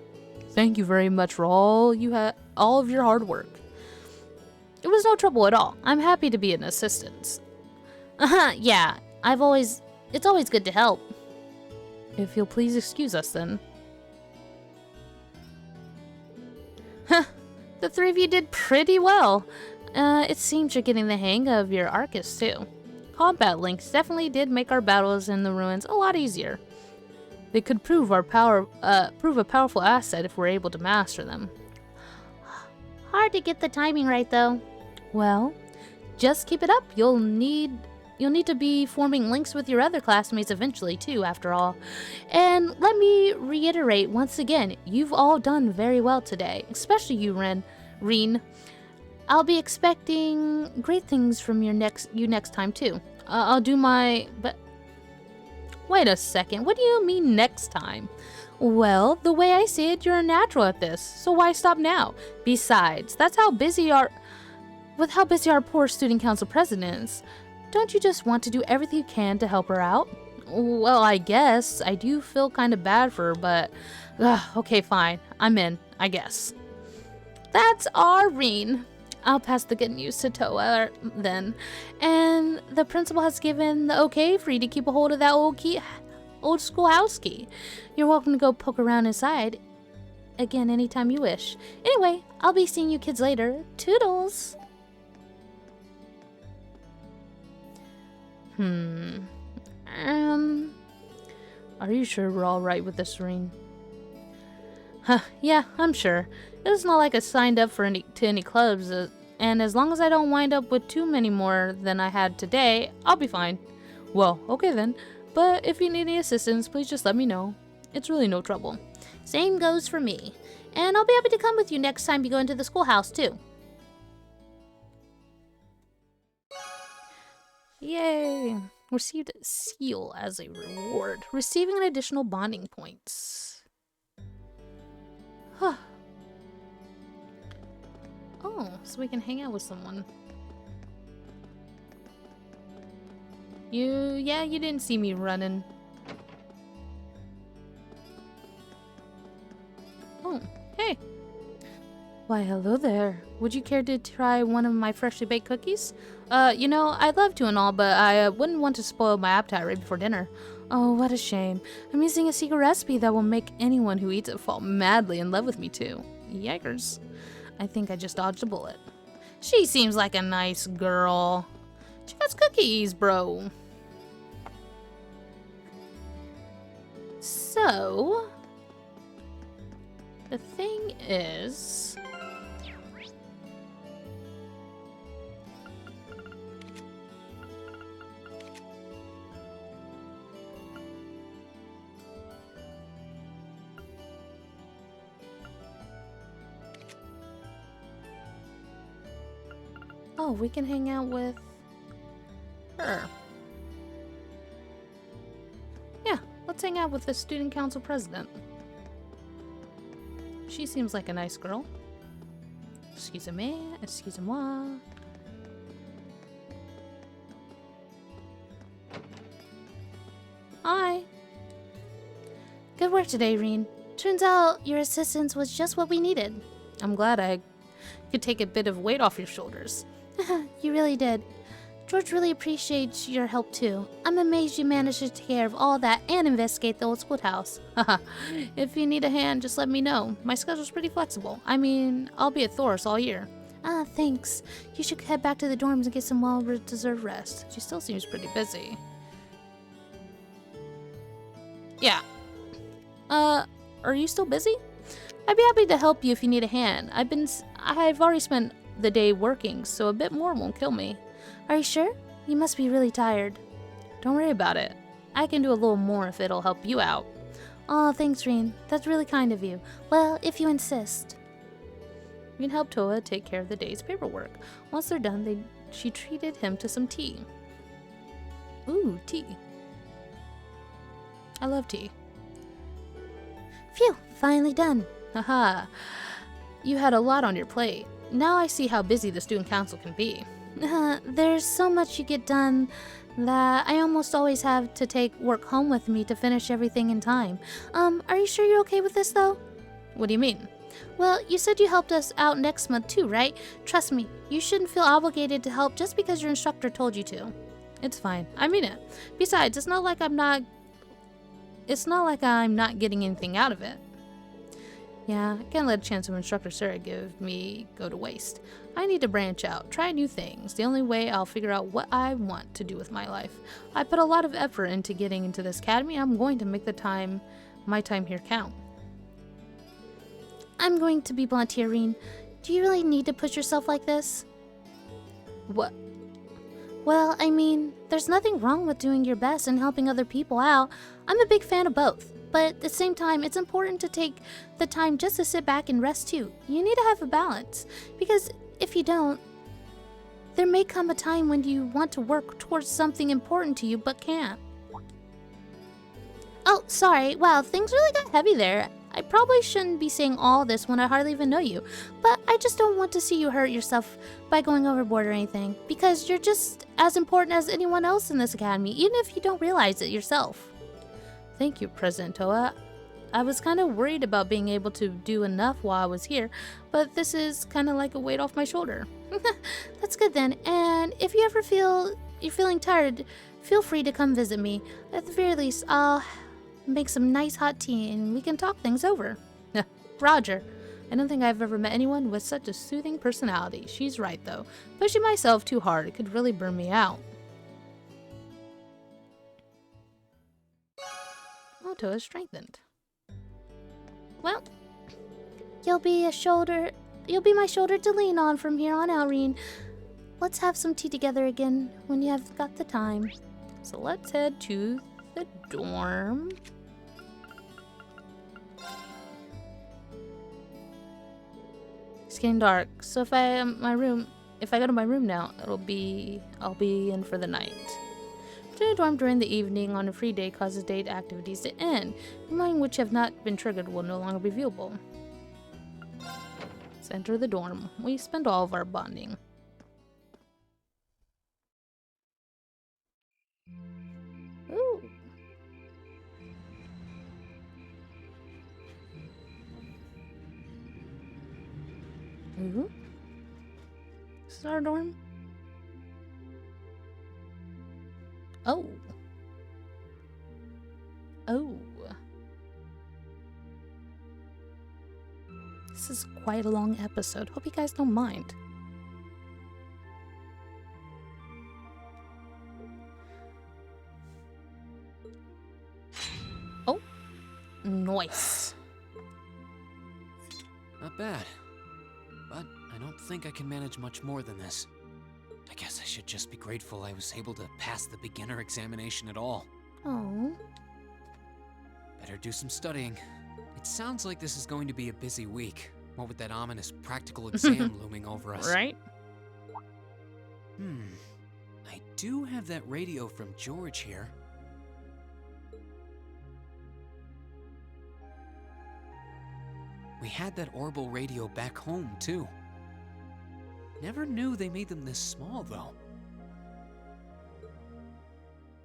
[SPEAKER 1] thank you very much for all of your hard work. It was no trouble at all. I'm happy to be an assistance. Yeah, it's always good to help. If you'll please excuse us then. The three of you did pretty well. It seems you're getting the hang of your Arcus too. Combat links definitely did make our battles in the ruins a lot easier. They could prove a powerful asset if we're able to master them. Hard to get the timing right though. Well, just keep it up. You'll need to be forming links with your other classmates eventually too, after all. And let me reiterate once again, you've all done very well today, especially you, Reen. I'll be expecting great things from you next time too. I'll do my but. Wait a second, what do you mean next time? Well, the way I see it, you're a natural at this, so why stop now? Besides, with how busy our poor student council president is, don't you just want to do everything you can to help her out? Well, I guess. I do feel kind of bad for her, but... okay, fine. I'm in, I guess. That's our Reen. I'll pass the good news to Toa then. And the principal has given the okay for you to keep a hold of that old school house key. You're welcome to go poke around inside again anytime you wish. Anyway, I'll be seeing you kids later. Toodles! Are you sure we're all right with this, Reen? Yeah, I'm sure. It's not like I signed up for any clubs, and as long as I don't wind up with too many more than I had today, I'll be fine. Well, okay then. But if you need any assistance, please just let me know. It's really no trouble. Same goes for me. And I'll be happy to come with you next time you go into the schoolhouse, too. Yay! Received a seal as a reward. Receiving an additional bonding points. Huh. Oh, so we can hang out with someone. You didn't see me running. Oh, hey. Why, hello there. Would you care to try one of my freshly baked cookies? I'd love to and all, but I wouldn't want to spoil my appetite right before dinner. Oh, what a shame. I'm using a secret recipe that will make anyone who eats it fall madly in love with me, too. Yikers. I think I just dodged a bullet. She seems like a nice girl. She got cookies, bro. So, the thing is... Oh, we can hang out with her. Yeah, let's hang out with the student council president. She seems like a nice girl. Excusez-moi, excusez-moi. Hi. Good work today, Reen. Turns out your assistance was just what we needed. I'm glad I could take a bit of weight off your shoulders. You really did. George really appreciates your help too. I'm amazed you managed to take care of all that and investigate the old schoolhouse. Haha. If you need a hand, just let me know. My schedule's pretty flexible. I mean, I'll be at Thoris all year. Ah, thanks. You should head back to the dorms and get some well-deserved rest. She still seems pretty busy. Yeah. Are you still busy? I'd be happy to help you if you need a hand. I've already spent the day working, so a bit more won't kill me. Are you sure? You must be really tired. Don't worry about it. I can do a little more if it'll help you out. Aw, thanks, Reen. That's really kind of you. Well, if you insist. You can help Toa take care of the day's paperwork. Once they're done, she treated him to some tea. Ooh, tea. I love tea. Phew, finally done. Haha. You had a lot on your plate. Now I see how busy the student council can be. There's so much you get done that I almost always have to take work home with me to finish everything in time. Are you sure you're okay with this though? What do you mean? Well, you said you helped us out next month too, right? Trust me, you shouldn't feel obligated to help just because your instructor told you to. It's fine. I mean it. Besides, it's not like I'm not getting anything out of it. Yeah, I can't let a chance of instructor Sarah give me go to waste. I need to branch out, try new things. The only way I'll figure out what I want to do with my life. I put a lot of effort into getting into this academy. I'm going to make my time here count. I'm going to be blunt here, Reen. Do you really need to push yourself like this? What? Well, I mean, there's nothing wrong with doing your best and helping other people out. I'm a big fan of both. But at the same time, it's important to take the time just to sit back and rest too. You need to have a balance. Because if you don't, there may come a time when you want to work towards something important to you but can't. Oh, sorry. Wow, things really got heavy there. I probably shouldn't be saying all this when I hardly even know you, but I just don't want to see you hurt yourself by going overboard or anything, because you're just as important as anyone else in this academy, even if you don't realize it yourself. Thank you, President Toa. I was kind of worried about being able to do enough while I was here, but this is kind of like a weight off my shoulder. That's good then, and if you ever feel you're feeling tired, feel free to come visit me. At the very least, I'll make some nice hot tea and we can talk things over. Roger. I don't think I've ever met anyone with such a soothing personality. She's right though. Pushing myself too hard could really burn me out. Moto is strengthened. Well, you'll be my shoulder to lean on from here on out, Reen. Let's have some tea together again when you have got the time. So let's head to the dorm. It's getting dark, so if I go to my room now, I'll be in for the night. Entering a dorm during the evening on a free day causes date activities to end, mine which have not been triggered will no longer be viewable. Let's enter the dorm. We spend all of our bonding. Ooh. Ooh. This is our dorm. Oh. Oh. This is quite a long episode. Hope you guys don't mind. Oh. Nice.
[SPEAKER 4] Not bad. But I don't think I can manage much more than this. I guess I should just be grateful I was able to pass the beginner examination at all.
[SPEAKER 1] Oh.
[SPEAKER 4] Better do some studying. It sounds like this is going to be a busy week. What with that ominous practical exam looming over us.
[SPEAKER 1] Right?
[SPEAKER 4] I do have that radio from George here. We had that orbital radio back home, too. Never knew they made them this small, though.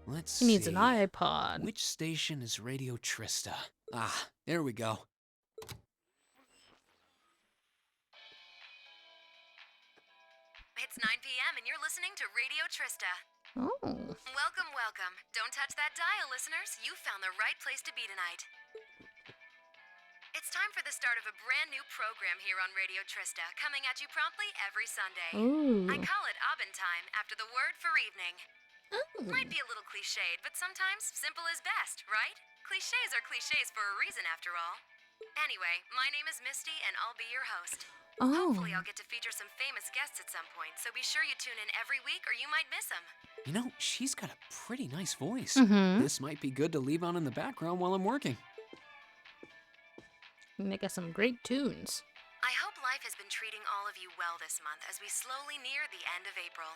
[SPEAKER 4] Let's see.
[SPEAKER 1] He needs an iPod.
[SPEAKER 4] Which station is Radio Trista? Ah, there we go.
[SPEAKER 5] It's 9 p.m. and you're listening to Radio Trista.
[SPEAKER 1] Oh.
[SPEAKER 5] Welcome, welcome. Don't touch that dial, listeners. You found the right place to be tonight. It's time for the start of a brand new program here on Radio Trista, coming at you promptly every Sunday.
[SPEAKER 1] Ooh.
[SPEAKER 5] I call it Abend Time after the word for evening.
[SPEAKER 1] Oh.
[SPEAKER 5] Might be a little cliched, but sometimes simple is best, right? Cliches are cliches for a reason, after all. Anyway, my name is Misty, and I'll be your host.
[SPEAKER 1] Oh.
[SPEAKER 5] Hopefully I'll get to feature some famous guests at some point, so be sure you tune in every week or you might miss them.
[SPEAKER 4] You know, she's got a pretty nice voice.
[SPEAKER 1] Mm-hmm.
[SPEAKER 4] This might be good to leave on in the background while I'm working.
[SPEAKER 1] Make us some great tunes.
[SPEAKER 5] I hope life has been treating all of you well this month as we slowly near the end of April.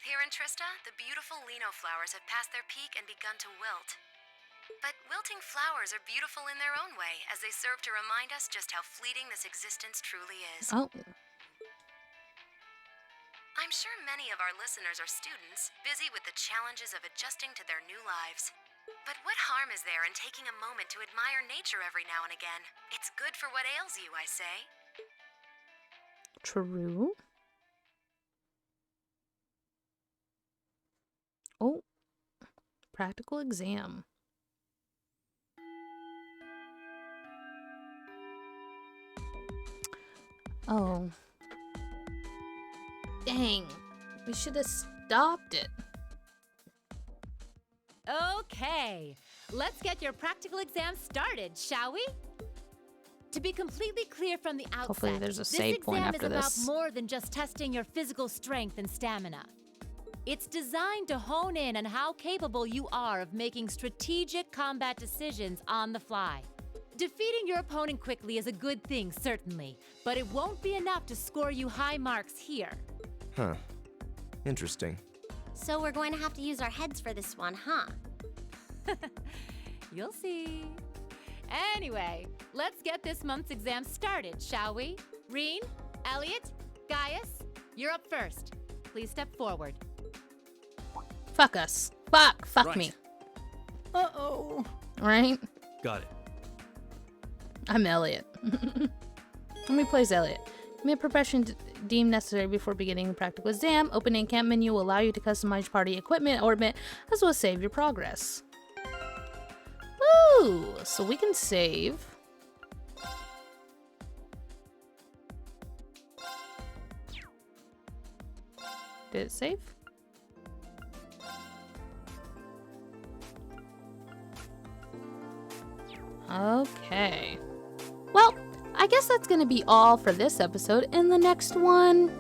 [SPEAKER 5] Here in Trista, the beautiful lino flowers have passed their peak and begun to wilt. But wilting flowers are beautiful in their own way, as they serve to remind us just how fleeting this existence truly is.
[SPEAKER 1] Oh.
[SPEAKER 5] I'm sure many of our listeners are students, busy with the challenges of adjusting to their new lives. But what harm is there in taking a moment to admire nature every now and again? It's good for what ails you, I say.
[SPEAKER 1] True. Oh. Practical exam. Oh. Dang. We should have stopped it.
[SPEAKER 6] Okay, let's get your practical exam started, shall we? To be completely clear from the outset,
[SPEAKER 1] Hopefully there's a
[SPEAKER 6] this
[SPEAKER 1] save point
[SPEAKER 6] exam
[SPEAKER 1] after
[SPEAKER 6] is about
[SPEAKER 1] this.
[SPEAKER 6] more than just testing your physical strength and stamina. It's designed to hone in on how capable you are of making strategic combat decisions on the fly. Defeating your opponent quickly is a good thing, certainly, but it won't be enough to score you high marks here.
[SPEAKER 2] Huh. Interesting.
[SPEAKER 7] So we're going to have to use our heads for this one, huh?
[SPEAKER 6] You'll see. Anyway, let's get this month's exam started, shall we? Reen, Elliot, Gaius, you're up first. Please step forward.
[SPEAKER 1] Fuck us. Fuck
[SPEAKER 2] Right.
[SPEAKER 1] me.
[SPEAKER 3] Uh-oh.
[SPEAKER 1] Right?
[SPEAKER 2] Got it.
[SPEAKER 1] I'm Elliot. Let me place Elliot. You may profession deemed necessary before beginning the practical exam. Opening camp menu will allow you to customize party equipment orbit as well as save your progress. Woo! So we can save. Did it save? Okay. Well, I guess that's going to be all for this episode. In the next one,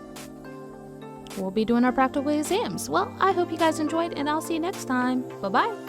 [SPEAKER 1] we'll be doing our practical exams. Well, I hope you guys enjoyed, and I'll see you next time. Bye-bye.